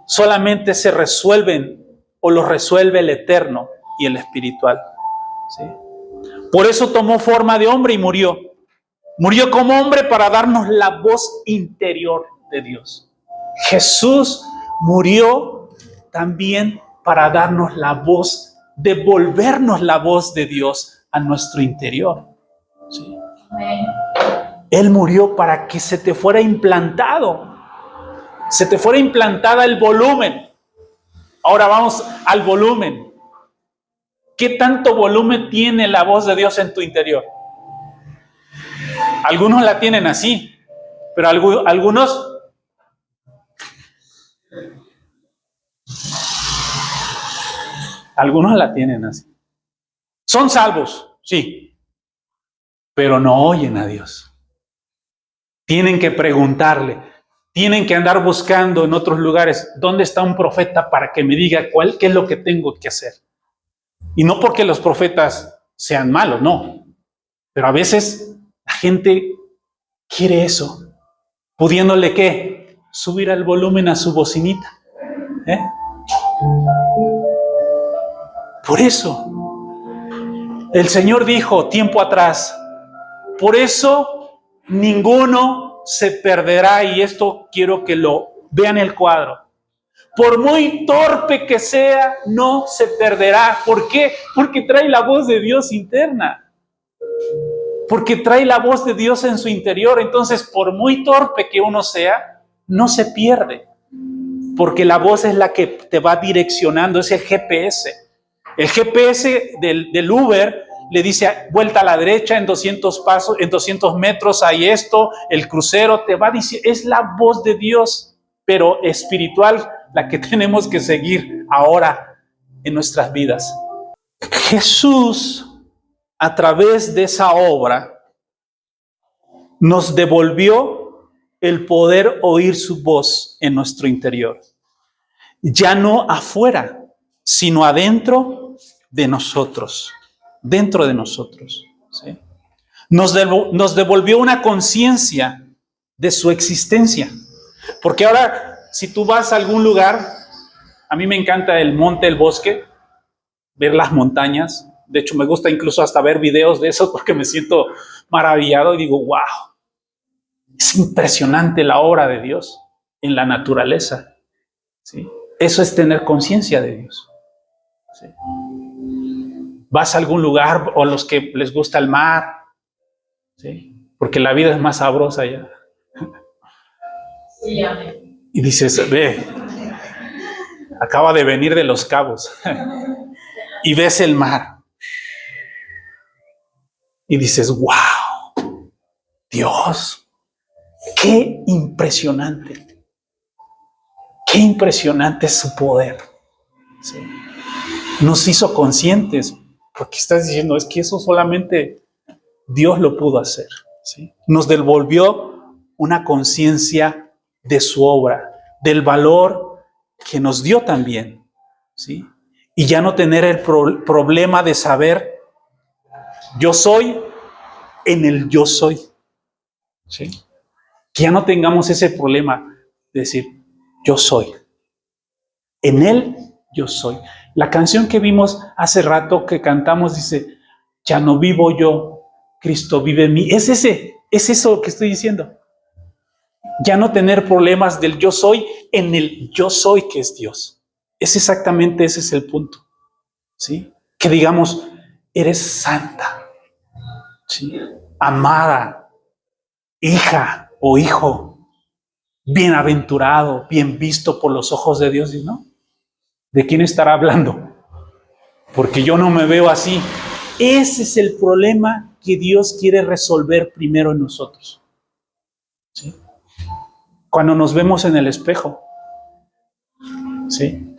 solamente se resuelven o los resuelve el eterno y el espiritual. ¿Sí? Por eso tomó forma de hombre y murió. Murió como hombre para darnos la voz interior de Dios. Jesús murió también para darnos la voz, devolvernos la voz de Dios a nuestro interior. ¿Sí? Él murió para que se te fuera implantado, se te fuera implantada el volumen. Ahora vamos al volumen. ¿Qué tanto volumen tiene la voz de Dios en tu interior? Algunos la tienen así, pero algunos la tienen así. Son salvos, sí, pero no oyen a Dios. Tienen que preguntarle, tienen que andar buscando en otros lugares dónde está un profeta para que me diga qué es lo que tengo que hacer. Y no porque los profetas sean malos, no. Pero a veces la gente quiere eso, pudiéndole ¿qué? Subir el volumen a su bocinita. Por eso, el Señor dijo tiempo atrás, por eso ninguno se perderá, y esto quiero que lo vean el cuadro. Por muy torpe que sea, no se perderá. ¿Por qué? Porque trae la voz de Dios interna. Porque trae la voz de Dios en su interior. Entonces, por muy torpe que uno sea, no se pierde. Porque la voz es la que te va direccionando, es el GPS. El GPS del Uber le dice vuelta a la derecha en 200 pasos, en 200 metros hay esto, el crucero te va a decir, es la voz de Dios, pero espiritual, la que tenemos que seguir ahora en nuestras vidas. Jesús, a través de esa obra, nos devolvió el poder oír su voz en nuestro interior. Ya no afuera, sino adentro de nosotros, dentro de nosotros. ¿Sí? Nos devolvió una conciencia de su existencia. Porque ahora, si tú vas a algún lugar, a mí me encanta el monte, el bosque, ver las montañas. De hecho, me gusta incluso hasta ver videos de esos porque me siento maravillado y digo, wow, es impresionante la obra de Dios en la naturaleza. ¿Sí? Eso es tener conciencia de Dios. ¿Sí? Vas a algún lugar, o los que les gusta el mar, ¿sí? Porque la vida es más sabrosa allá. Sí, amén. Y dices, ve, acaba de venir de Los Cabos y ves el mar y dices, wow, Dios, qué impresionante es su poder. ¿Sí? Nos hizo conscientes, porque estás diciendo, es que eso solamente Dios lo pudo hacer. ¿Sí? Nos devolvió una conciencia de su obra, del valor que nos dio también. ¿Sí? Y ya no tener el problema de saber, yo soy en el yo soy. ¿Sí? Que ya no tengamos ese problema de decir, yo soy. En Él yo soy. La canción que vimos hace rato que cantamos dice, ya no vivo yo, Cristo vive en mí. Es eso que estoy diciendo. Ya no tener problemas del yo soy en el yo soy que es Dios. Ese es el punto. ¿Sí? Que digamos, eres santa, ¿sí? Amada, hija o hijo, bienaventurado, bien visto por los ojos de Dios. ¿Y no? ¿De quién estará hablando? Porque yo no me veo así. Ese es el problema que Dios quiere resolver primero en nosotros. ¿Sí? cuando nos vemos en el espejo. ¿Sí?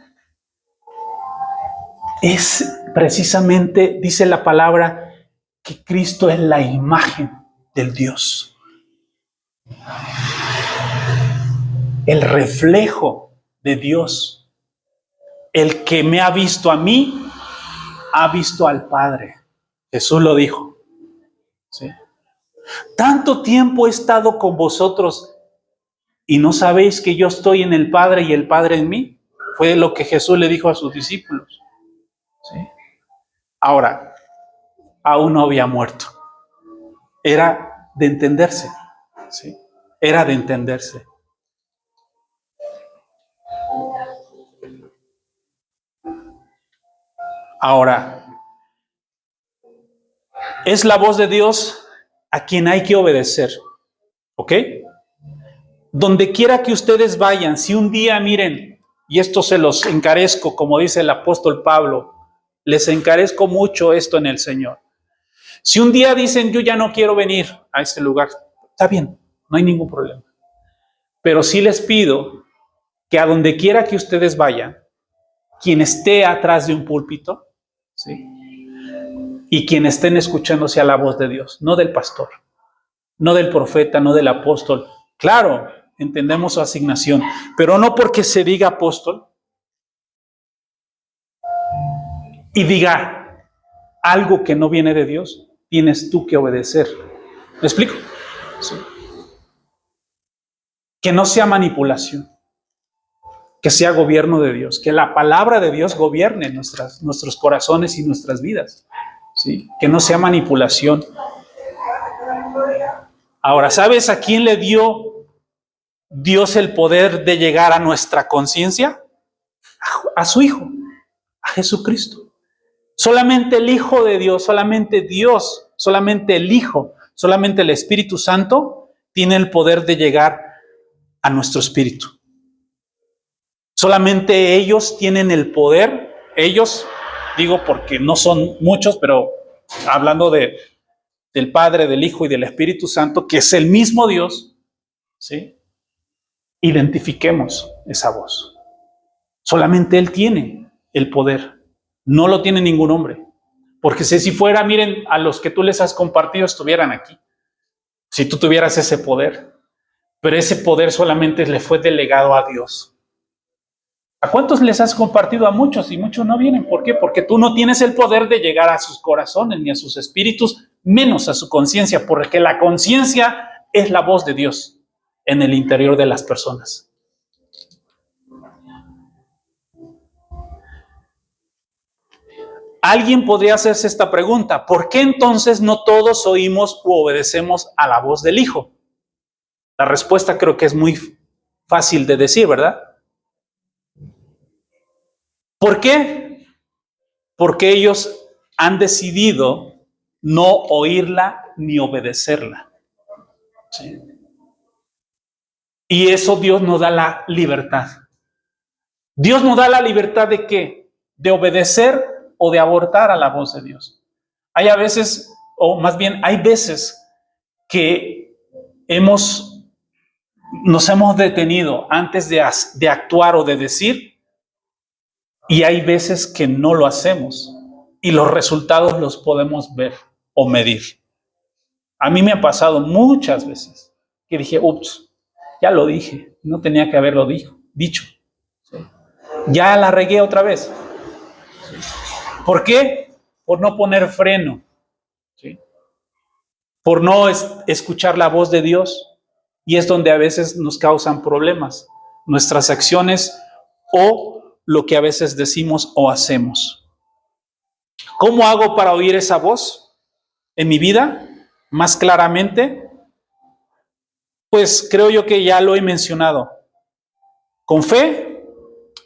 Es precisamente, dice la palabra, que Cristo es la imagen del Dios. El reflejo de Dios. El que me ha visto a mí, ha visto al Padre. Jesús lo dijo. ¿Sí? Tanto tiempo he estado con vosotros y no sabéis que yo estoy en el Padre y el Padre en mí. Fue lo que Jesús le dijo a sus discípulos. ¿Sí? Ahora, aún no había muerto. Era de entenderse. ¿Sí? Era de entenderse. Ahora, es la voz de Dios a quien hay que obedecer. ¿Ok? Donde quiera que ustedes vayan, si un día, miren, y esto se los encarezco, como dice el apóstol Pablo, les encarezco mucho esto en el Señor. Si un día dicen, yo ya no quiero venir a este lugar, está bien, no hay ningún problema. Pero sí les pido que a donde quiera que ustedes vayan, quien esté atrás de un púlpito, ¿sí? Y quien estén escuchándose a la voz de Dios, no del pastor, no del profeta, no del apóstol. Claro, entendemos su asignación, pero no porque se diga apóstol y diga algo que no viene de Dios, tienes tú que obedecer. ¿Me explico? Sí. Que no sea manipulación, que sea gobierno de Dios, que la palabra de Dios gobierne nuestros corazones y nuestras vidas. ¿Sí? Que no sea manipulación. Ahora, ¿sabes a quién le dio Dios el poder de llegar a nuestra conciencia? A su Hijo, a Jesucristo. Solamente el Hijo de Dios, solamente Dios, solamente el Hijo, solamente el Espíritu Santo tiene el poder de llegar a nuestro espíritu. Solamente ellos tienen el poder, ellos, digo porque no son muchos, pero hablando del Padre, del Hijo y del Espíritu Santo, que es el mismo Dios, ¿sí? Identifiquemos esa voz. Solamente Él tiene el poder. No lo tiene ningún hombre. Porque si fuera, miren, a los que tú les has compartido estuvieran aquí. Si tú tuvieras ese poder. Pero ese poder solamente le fue delegado a Dios. ¿A cuántos les has compartido? A muchos, y muchos no vienen. ¿Por qué? Porque tú no tienes el poder de llegar a sus corazones ni a sus espíritus, menos a su conciencia, porque la conciencia es la voz de Dios en el interior de las personas. Alguien podría hacerse esta pregunta: ¿por qué entonces no todos oímos u obedecemos a la voz del Hijo? La respuesta creo que es muy fácil de decir, ¿verdad? ¿Por qué? Porque ellos han decidido no oírla ni obedecerla. ¿Sí? Y eso Dios nos da la libertad. Dios nos da la libertad ¿de qué? De obedecer o de abortar a la voz de Dios. Hay a veces, o más bien hay veces que nos hemos detenido antes de actuar o de decir, y hay veces que no lo hacemos y los resultados los podemos ver o medir. A mí me ha pasado muchas veces que dije, ups, ya lo dije, no tenía que haberlo dicho. ¿Sí? Ya la regué otra vez. ¿Sí? ¿Por qué? Por no poner freno. ¿Sí? Por no escuchar la voz de Dios. Y es donde a veces nos causan problemas nuestras acciones o lo que a veces decimos o hacemos. ¿Cómo hago para oír esa voz en mi vida más claramente? Pues creo yo que ya lo he mencionado. Con fe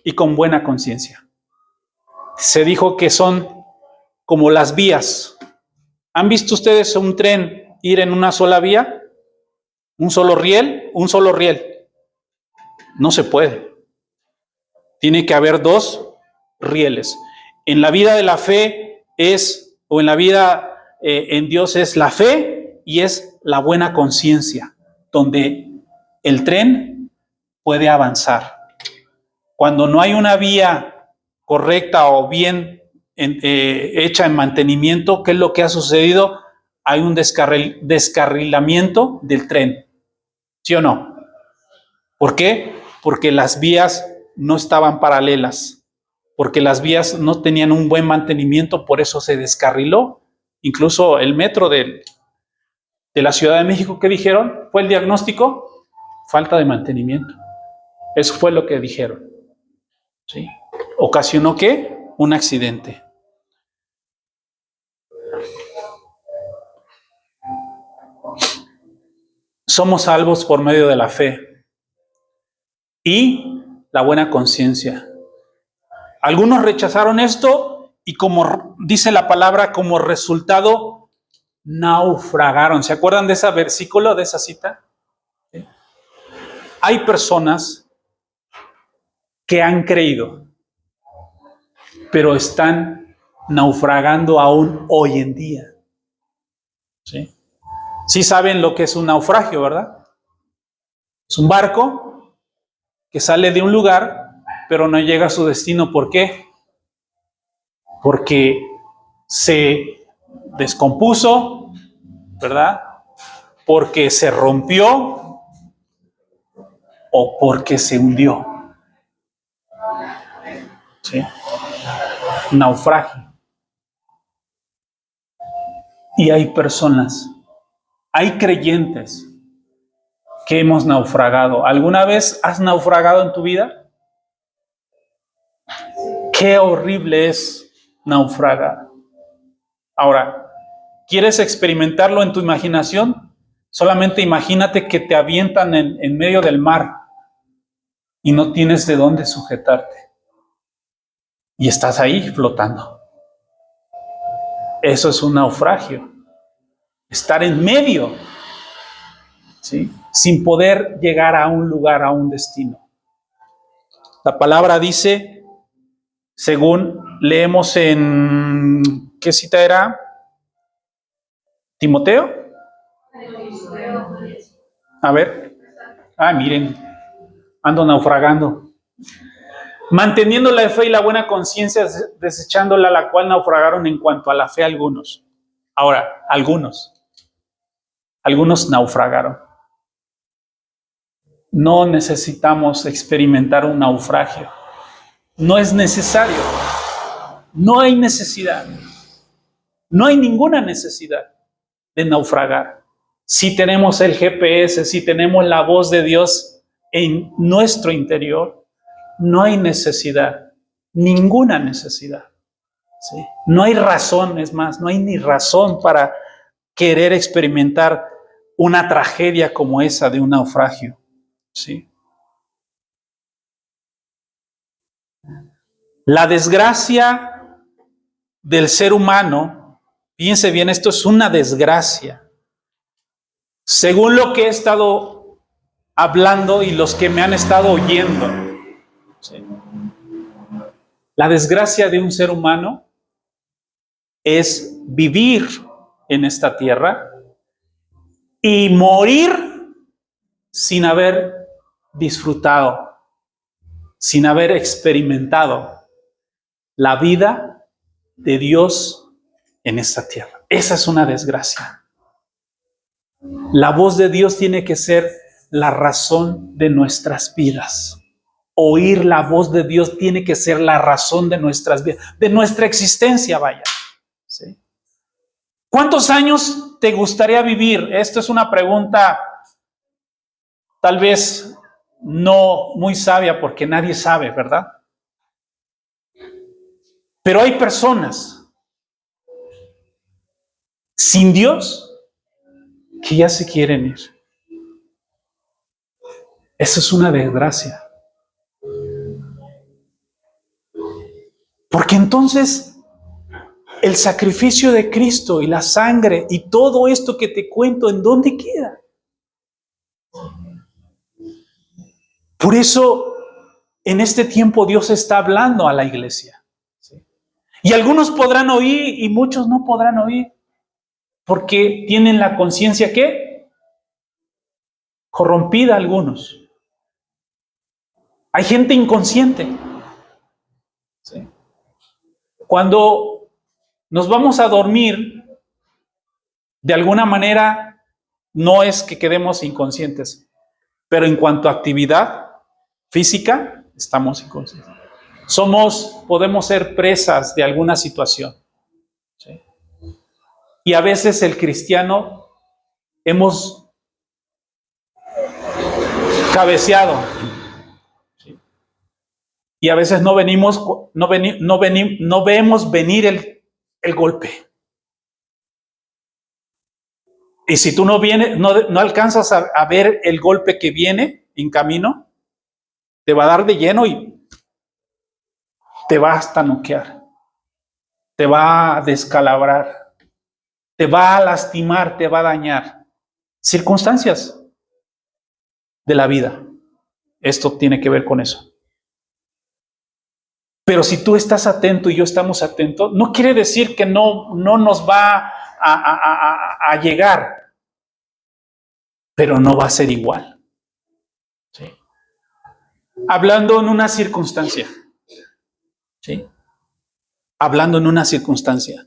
y con buena conciencia. Se dijo que son como las vías. ¿Han visto ustedes un tren ir en una sola vía? ¿Un solo riel? Un solo riel. No se puede. Tiene que haber dos rieles. En la vida de la fe o en la vida en Dios es la fe y es la buena conciencia, donde el tren puede avanzar. Cuando no hay una vía correcta o bien hecha en mantenimiento, ¿qué es lo que ha sucedido? Hay un descarrilamiento del tren. ¿Sí o no? ¿Por qué? Porque las vías no estaban paralelas, porque las vías no tenían un buen mantenimiento, por eso se descarriló. Incluso el metro de la Ciudad de México, ¿qué dijeron? ¿Fue el diagnóstico? Falta de mantenimiento. Eso fue lo que dijeron. ¿Sí? ¿Ocasionó qué? Un accidente. Somos salvos por medio de la fe y la buena conciencia. Algunos rechazaron esto y, como dice la palabra, como resultado naufragaron. ¿Se acuerdan de ese versículo, de esa cita? ¿Sí? Hay personas que han creído, pero están naufragando aún hoy en día. ¿Sí? Sí saben lo que es un naufragio, ¿verdad? Es un barco que sale de un lugar, pero no llega a su destino. ¿Por qué? Porque se descompuso, ¿verdad? Porque se rompió o porque se hundió. ¿Sí? Naufragio. Y hay personas, hay creyentes que hemos naufragado. ¿Alguna vez has naufragado en tu vida? Qué horrible es naufragar. Ahora, ¿quieres experimentarlo en tu imaginación? Solamente imagínate que te avientan en medio del mar y no tienes de dónde sujetarte. Y estás ahí flotando. Eso es un naufragio. Estar en medio, ¿sí? Sin poder llegar a un lugar, a un destino. La palabra dice, según leemos en, ¿qué cita era? ¿Timoteo? A ver. Miren, ando naufragando. Manteniendo la fe y la buena conciencia, desechándola, la cual naufragaron en cuanto a la fe algunos. Ahora, algunos naufragaron. No necesitamos experimentar un naufragio. No es necesario. No hay necesidad. No hay ninguna necesidad de naufragar. Si tenemos el GPS, si tenemos la voz de Dios en nuestro interior, no hay necesidad, ninguna necesidad. ¿Sí? No hay razón, es más, no hay ni razón para querer experimentar una tragedia como esa de un naufragio. ¿Sí? La desgracia del ser humano, fíjense bien, esto es una desgracia. Según lo que he estado hablando y los que me han estado oyendo, ¿sí? La desgracia de un ser humano es vivir en esta tierra y morir sin haber disfrutado, sin haber experimentado la vida de Dios en esta tierra. Esa es una desgracia. La voz de Dios tiene que ser la razón de nuestras vidas. Oír la voz de Dios tiene que ser la razón de nuestras vidas, de nuestra existencia, vaya. ¿Sí? ¿Cuántos años te gustaría vivir? Esto es una pregunta tal vez no muy sabia porque nadie sabe, ¿verdad? Pero hay personas sin Dios que ya se quieren ir. Eso es una desgracia. Porque entonces el sacrificio de Cristo y la sangre y todo esto que te cuento, ¿en dónde queda? Por eso en este tiempo Dios está hablando a la iglesia. ¿Sí? Y algunos podrán oír y muchos no podrán oír. Porque tienen la conciencia, ¿qué? Corrompida algunos. Hay gente inconsciente. ¿Sí? Cuando nos vamos a dormir, de alguna manera, no es que quedemos inconscientes, pero en cuanto a actividad física, estamos inconscientes. Podemos ser presas de alguna situación. ¿Sí? Y a veces el cristiano hemos cabeceado. ¿Sí? Y a veces no vemos venir el golpe. Y si tú no alcanzas a ver el golpe que viene en camino, te va a dar de lleno y te va hasta noquear, te va a descalabrar, te va a lastimar, te va a dañar. Circunstancias de la vida. Esto tiene que ver con eso. Pero si tú estás atento y yo estamos atentos, no quiere decir que no nos va a llegar, pero no va a ser igual. ¿Sí? Hablando en una circunstancia. ¿Sí? Hablando en una circunstancia.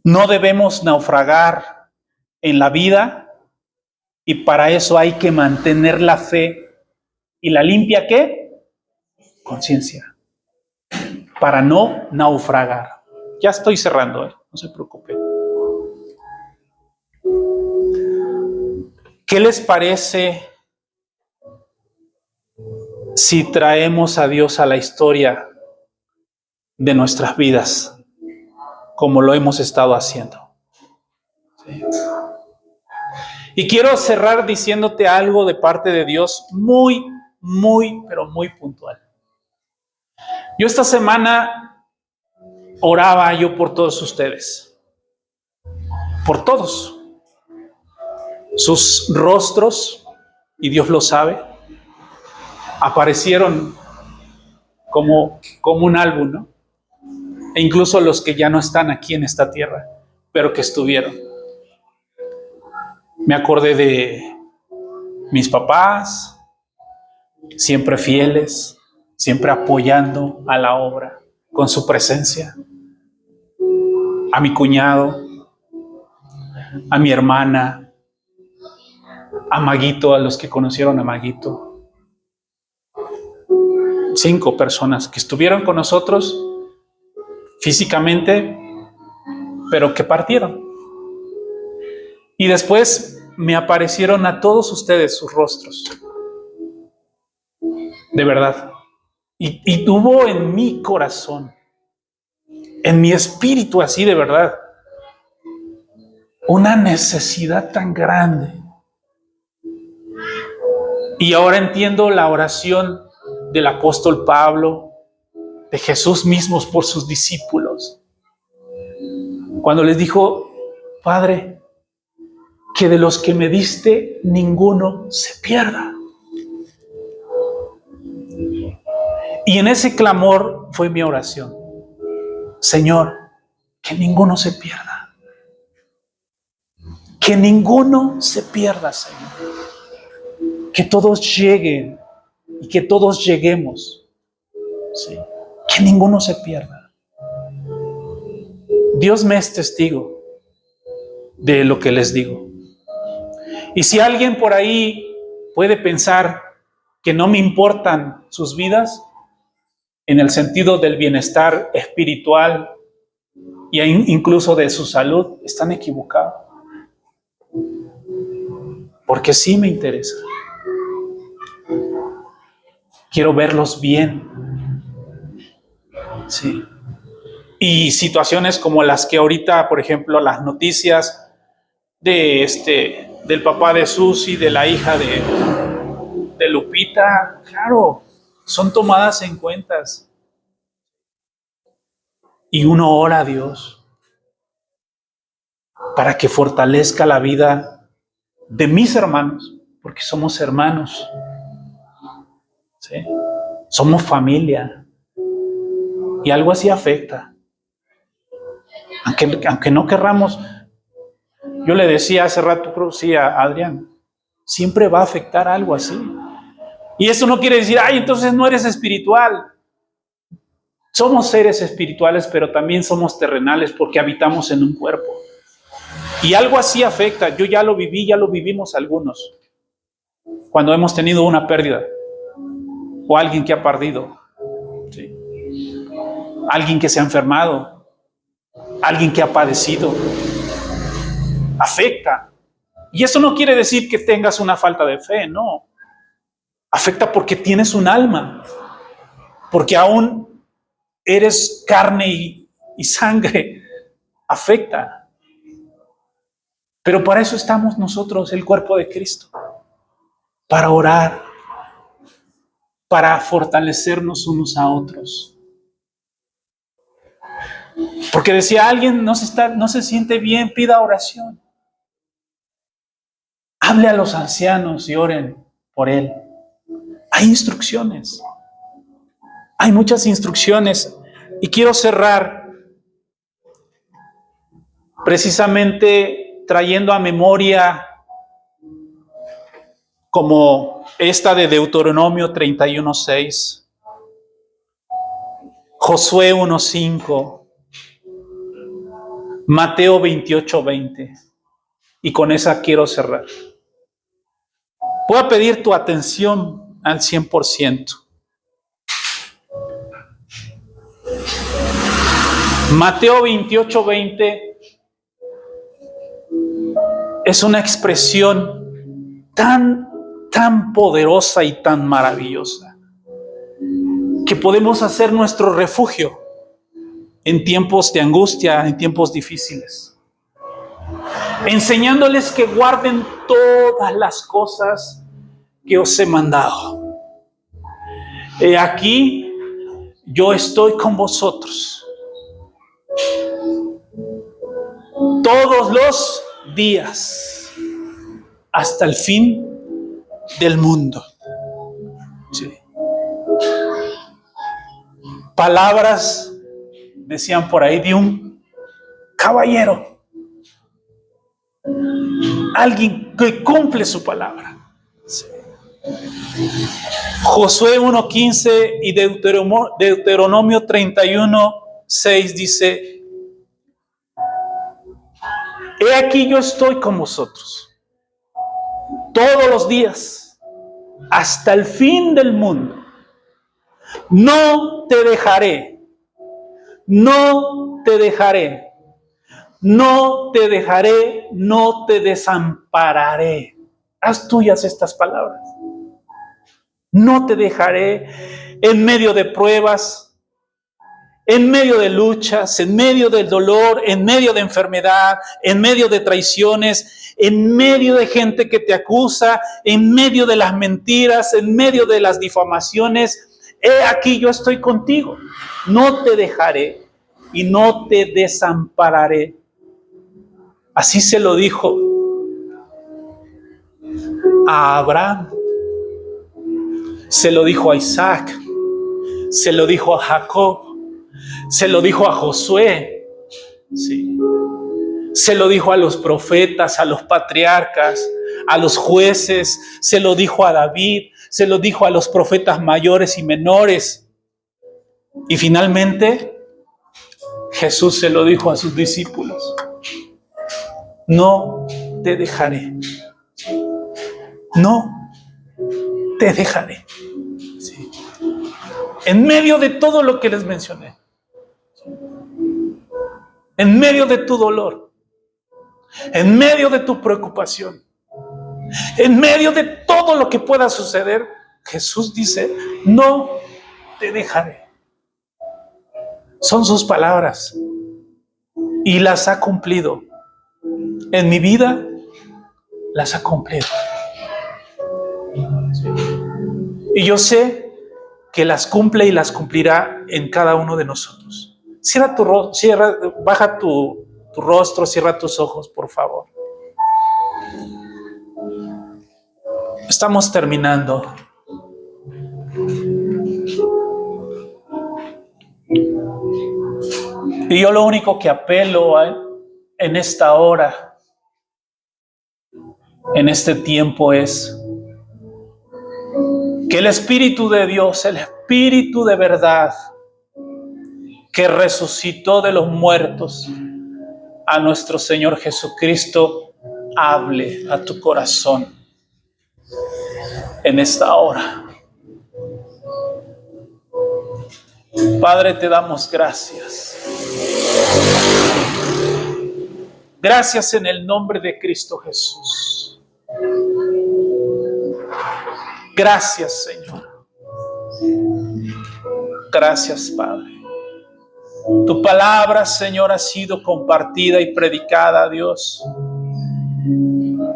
No debemos naufragar en la vida y para eso hay que mantener la fe y la limpia ¿qué? Conciencia. Para no naufragar. Ya estoy cerrando, no se preocupen. ¿Qué les parece si traemos a Dios a la historia de nuestras vidas, como lo hemos estado haciendo? ¿Sí? Y quiero cerrar diciéndote algo de parte de Dios muy, pero muy puntual. Yo esta semana oraba yo por todos ustedes, por todos. Sus rostros, y Dios lo sabe, aparecieron como un álbum, ¿no? E incluso los que ya no están aquí en esta tierra, pero que estuvieron. Me acordé de mis papás, siempre fieles, siempre apoyando a la obra con su presencia. A mi cuñado, a mi hermana, a Maguito, a los que conocieron a Maguito. 5 personas que estuvieron con nosotros físicamente, pero que partieron. Y después me aparecieron a todos ustedes sus rostros. De verdad. Y tuvo en mi corazón, en mi espíritu así de verdad, una necesidad tan grande. Y ahora entiendo la oración del apóstol Pablo, de Jesús mismo por sus discípulos. Cuando les dijo, Padre, que de los que me diste, ninguno se pierda. Y en ese clamor fue mi oración. Señor, que ninguno se pierda. Que ninguno se pierda, Señor. Que todos lleguen y que todos lleguemos. ¿Sí? Que ninguno se pierda. Dios me es testigo de lo que les digo. Y si alguien por ahí puede pensar que no me importan sus vidas, en el sentido del bienestar espiritual e incluso de su salud, están equivocados. Porque sí me interesa. Quiero verlos bien. Sí. Y situaciones como las que ahorita, por ejemplo, las noticias del papá de Susi, de la hija de Lupita, claro, son tomadas en cuenta. Y uno ora a Dios para que fortalezca la vida de mis hermanos, porque somos hermanos, ¿sí? Somos familia, y algo así afecta. aunque no querramos. Yo le decía hace rato, creo que sí, a Adrián, siempre va a afectar algo así. Y eso no quiere decir, ay, entonces no eres espiritual. Somos seres espirituales, pero también somos terrenales porque habitamos en un cuerpo. Y algo así afecta. Yo ya lo viví, ya lo vivimos algunos. Cuando hemos tenido una pérdida. O alguien que ha perdido. ¿Sí? Alguien que se ha enfermado. Alguien que ha padecido. Afecta. Y eso no quiere decir que tengas una falta de fe, no. Afecta porque tienes un alma. Porque aún eres carne y sangre. Afecta. Pero para eso estamos nosotros, el cuerpo de Cristo. Para orar. Para fortalecernos unos a otros. Porque decía alguien, no se siente bien, pida oración. Hable a los ancianos y oren por él. Hay instrucciones. Hay muchas instrucciones. Y quiero cerrar precisamente trayendo a memoria como esta de Deuteronomio 31:6, Josué 1:5, Mateo 28:20. Y con esa quiero cerrar. Voy a pedir tu atención al 100%. Mateo 28:20 es una expresión tan poderosa y tan maravillosa que podemos hacer nuestro refugio en tiempos de angustia, en tiempos difíciles. Enseñándoles que guarden todas las cosas que os he mandado. He aquí, yo estoy con vosotros todos los días hasta el fin del mundo. Sí. Palabras, decían por ahí, de un caballero. Alguien que cumple su palabra. Sí. Josué 1:15 y Deuteronomio 31:6 dice: he aquí yo estoy con vosotros todos los días hasta el fin del mundo. No te dejaré, no te dejaré, no te dejaré, no te desampararé. Haz tuyas estas palabras. No te dejaré en medio de pruebas, en medio de luchas, en medio del dolor, en medio de enfermedad, en medio de traiciones, en medio de gente que te acusa, en medio de las mentiras, en medio de las difamaciones. He aquí yo estoy contigo. No te dejaré y no te desampararé. Así se lo dijo a Abraham. Se lo dijo a Isaac, se lo dijo a Jacob, se lo dijo a Josué, ¿sí? Se lo dijo a los profetas, a los patriarcas, a los jueces, se lo dijo a David, se lo dijo a los profetas mayores y menores. Y finalmente, Jesús se lo dijo a sus discípulos: no te dejaré, no te dejaré. Sí. En medio de todo lo que les mencioné, en medio de tu dolor, en medio de tu preocupación, en medio de todo lo que pueda suceder, Jesús dice: no te dejaré. Son sus palabras y las ha cumplido. En mi vida las ha cumplido. Y yo sé que las cumple y las cumplirá en cada uno de nosotros. Baja tu rostro, cierra tus ojos, por favor. Estamos terminando. Y yo lo único que apelo en esta hora, en este tiempo, es que el Espíritu de Dios, el Espíritu de verdad, que resucitó de los muertos a nuestro Señor Jesucristo, hable a tu corazón en esta hora. Padre, te damos gracias. Gracias en el nombre de Cristo Jesús. Gracias, Señor. Gracias, Padre. Tu palabra, Señor, ha sido compartida y predicada, Dios.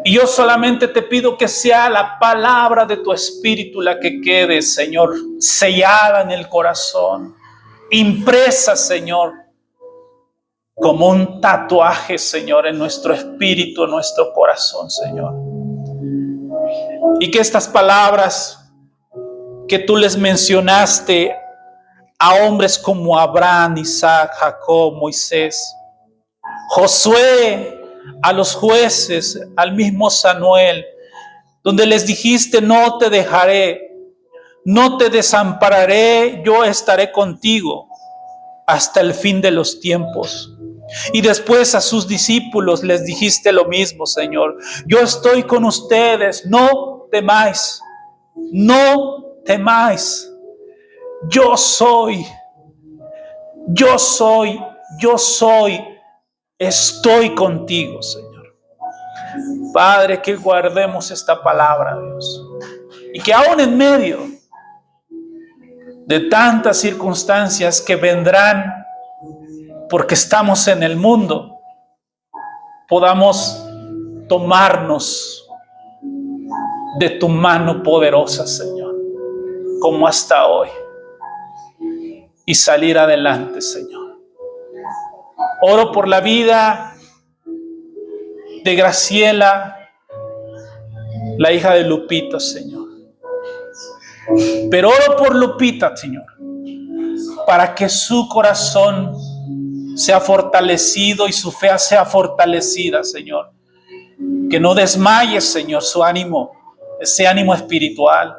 Y yo solamente te pido que sea la palabra de tu Espíritu la que quede, Señor, sellada en el corazón, impresa, Señor, como un tatuaje, Señor, en nuestro espíritu, en nuestro corazón, Señor. Y que estas palabras que tú les mencionaste a hombres como Abraham, Isaac, Jacob, Moisés, Josué, a los jueces, al mismo Samuel, donde les dijiste: no te dejaré, no te desampararé, yo estaré contigo hasta el fin de los tiempos. Y después a sus discípulos les dijiste lo mismo, Señor: yo estoy con ustedes, no temáis, no temáis. Yo soy, yo soy, yo soy, estoy contigo, Señor. Padre, que guardemos esta palabra, Dios, y que aún en medio de tantas circunstancias que vendrán, porque estamos en el mundo, podamos tomarnos de tu mano poderosa, Señor, como hasta hoy, y salir adelante, Señor. Oro por la vida de Graciela, la hija de Lupita, Señor. Pero oro por Lupita, Señor, para que su corazón sea fortalecido y su fe sea fortalecida, Señor. Que no desmaye, Señor, su ánimo, ese ánimo espiritual.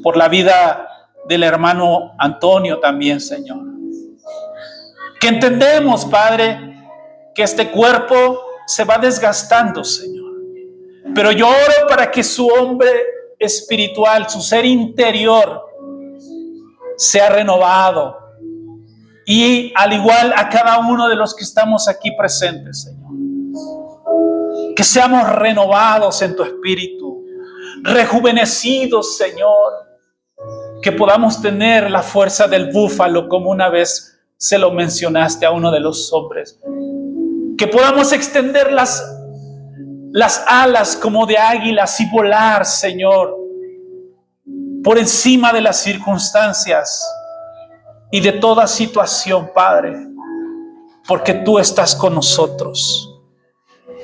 Por la vida del hermano Antonio también, Señor. Que entendemos, Padre, que este cuerpo se va desgastando, Señor. Pero yo oro para que su hombre espiritual, su ser interior, sea renovado. Y al igual a cada uno de los que estamos aquí presentes, Señor. Que seamos renovados en tu espíritu, rejuvenecidos, Señor. Que podamos tener la fuerza del búfalo, como una vez se lo mencionaste a uno de los hombres. Que podamos extender las alas como de águilas y volar, Señor, por encima de las circunstancias y de toda situación, Padre, porque tú estás con nosotros.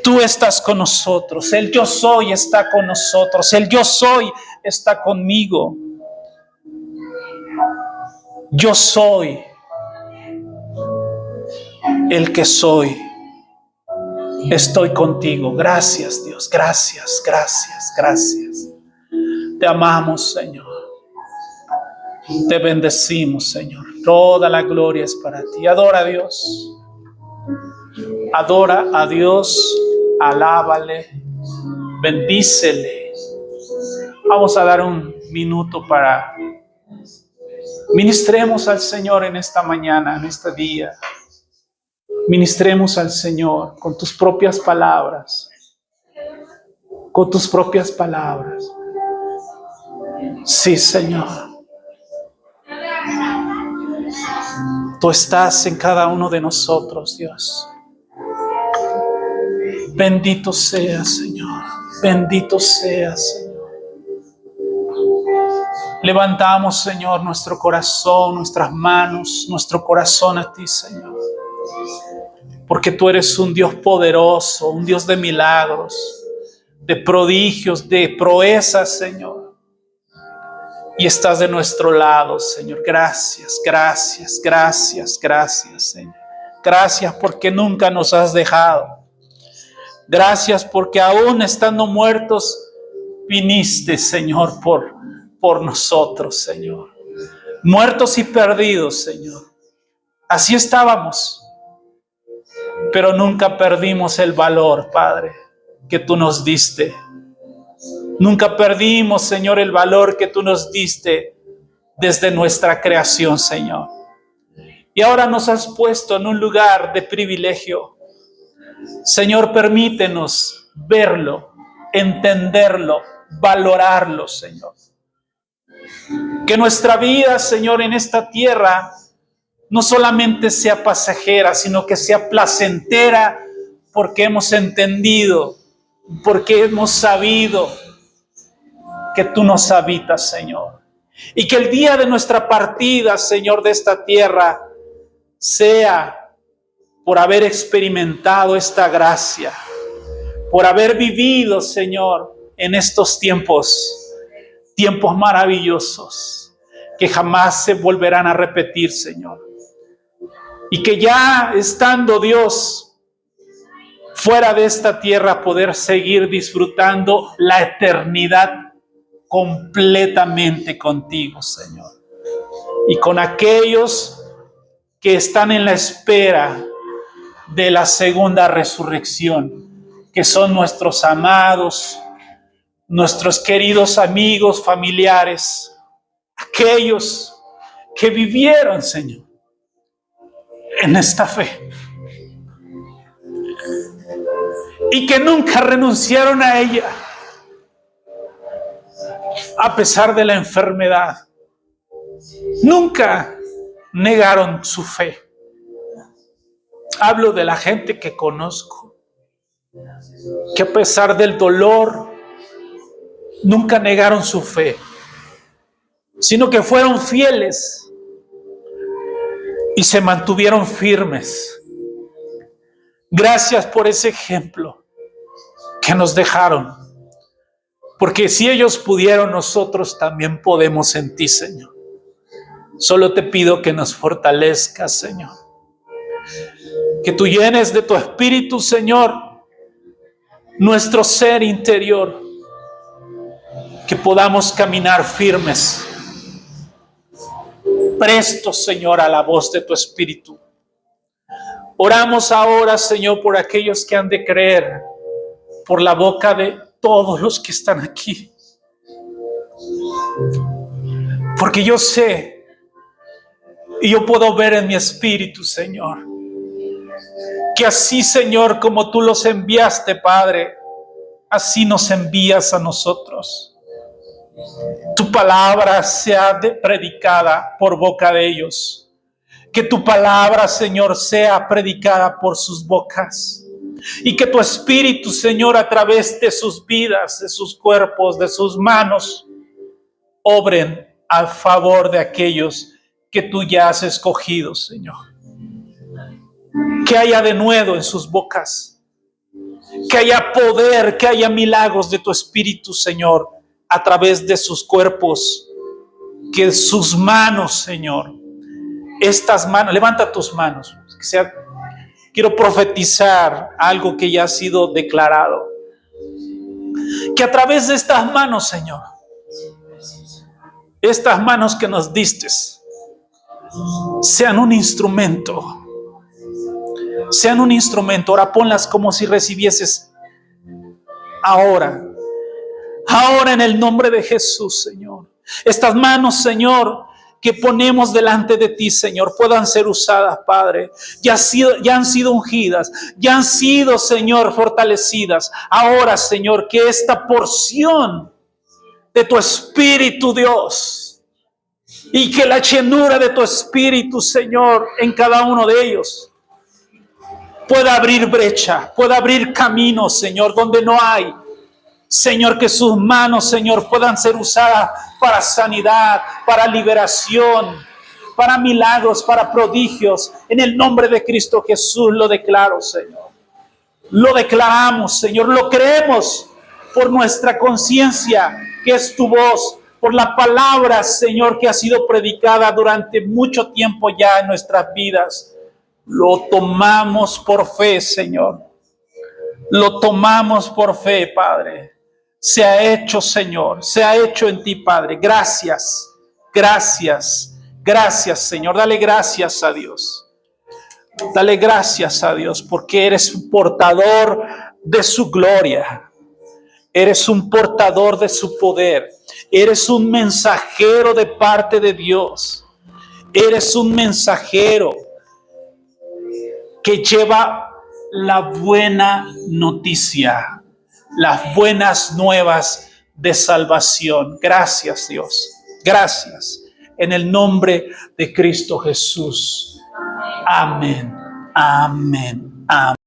Tú estás con nosotros. El yo soy está con nosotros. El yo soy está conmigo. Yo soy el que soy. Estoy contigo. Gracias, Dios. Gracias, gracias, gracias. Te amamos, Señor. Te bendecimos, Señor. Toda la gloria es para ti. Adora a Dios. Adora a Dios. Alábale. Bendícele. Vamos a dar un minuto para ministremos al Señor en esta mañana, en este día. Ministremos al Señor con tus propias palabras. Con tus propias palabras. Sí, Señor. Tú estás en cada uno de nosotros, Dios. Bendito seas, Señor. Bendito seas, Señor. Levantamos, Señor, nuestro corazón, nuestras manos, nuestro corazón a ti, Señor. Porque tú eres un Dios poderoso, un Dios de milagros, de prodigios, de proezas, Señor. y estás de nuestro lado, Señor. Gracias, gracias, gracias, gracias, Señor. Gracias porque nunca nos has dejado. Gracias porque aún estando muertos, viniste, Señor, por nosotros, Señor. Muertos y perdidos, Señor. Así estábamos, pero nunca perdimos el valor, Padre, que tú nos diste. Nunca perdimos, Señor, el valor que tú nos diste desde nuestra creación, Señor. Y ahora nos has puesto en un lugar de privilegio. Señor, permítenos verlo, entenderlo, valorarlo, Señor. Que nuestra vida, Señor, en esta tierra no solamente sea pasajera, sino que sea placentera, porque hemos entendido, porque hemos sabido que tú nos habitas, Señor. Y que el día de nuestra partida, Señor, de esta tierra, sea por haber experimentado esta gracia, por haber vivido, Señor, en estos tiempos maravillosos, que jamás se volverán a repetir, Señor. Y que ya estando, Dios, fuera de esta tierra, poder seguir disfrutando la eternidad completamente contigo, Señor. Y con aquellos que están en la espera de la segunda resurrección, que son nuestros amados, nuestros queridos amigos, familiares, aquellos que vivieron, Señor, en esta fe y que nunca renunciaron a ella a pesar de la enfermedad. Nunca negaron su fe. Hablo de la gente que conozco, que a pesar del dolor nunca negaron su fe, sino que fueron fieles y se mantuvieron firmes. Gracias por ese ejemplo que nos dejaron, porque si ellos pudieron, nosotros también podemos en ti, Señor. Solo te pido que nos fortalezcas, Señor, que tú llenes de tu espíritu, Señor, nuestro ser interior, que podamos caminar firmes, prestos, Señor, a la voz de tu espíritu. Oramos ahora, Señor, por aquellos que han de creer, por la boca de todos los que están aquí. Porque yo sé y yo puedo ver en mi espíritu, Señor, que así, Señor, como tú los enviaste, Padre, así nos envías a nosotros. Tu palabra sea predicada por boca de ellos. Que tu palabra, Señor, sea predicada por sus bocas. Y que tu espíritu, Señor, a través de sus vidas, de sus cuerpos, de sus manos, obren a favor de aquellos que tú ya has escogido, Señor. Que haya denuedo en sus bocas. Que haya poder, que haya milagros de tu espíritu, Señor, a través de sus cuerpos. Que sus manos, Señor, estas manos, levanta tus manos, quiero profetizar algo que ya ha sido declarado. Que a través de estas manos, Señor, estas manos que nos diste, sean un instrumento. Sean un instrumento. Ahora ponlas como si recibieses ahora en el nombre de Jesús, Señor. Estas manos, Señor, que ponemos delante de ti, Señor, puedan ser usadas, Padre. Ya han sido ungidas, ya han sido, Señor, fortalecidas. Ahora, Señor, que esta porción de tu Espíritu, Dios, y que la llenura de tu Espíritu, Señor, en cada uno de ellos, pueda abrir brecha, pueda abrir caminos, Señor, donde no hay. Señor, que sus manos, Señor, puedan ser usadas para sanidad, para liberación, para milagros, para prodigios. En el nombre de Cristo Jesús lo declaro, Señor. Lo declaramos, Señor, lo creemos por nuestra conciencia, que es tu voz, por la palabra, Señor, que ha sido predicada durante mucho tiempo ya en nuestras vidas. Lo tomamos por fe, Señor. Lo tomamos por fe, Padre. Se ha hecho, Señor. Se ha hecho en ti, Padre. Gracias. Gracias. Gracias, Señor. Dale gracias a Dios. Dale gracias a Dios porque eres un portador de su gloria. Eres un portador de su poder. Eres un mensajero de parte de Dios. Eres un mensajero que lleva la buena noticia, las buenas nuevas de salvación. Gracias, Dios. Gracias. En el nombre de Cristo Jesús. Amén. Amén. Amén.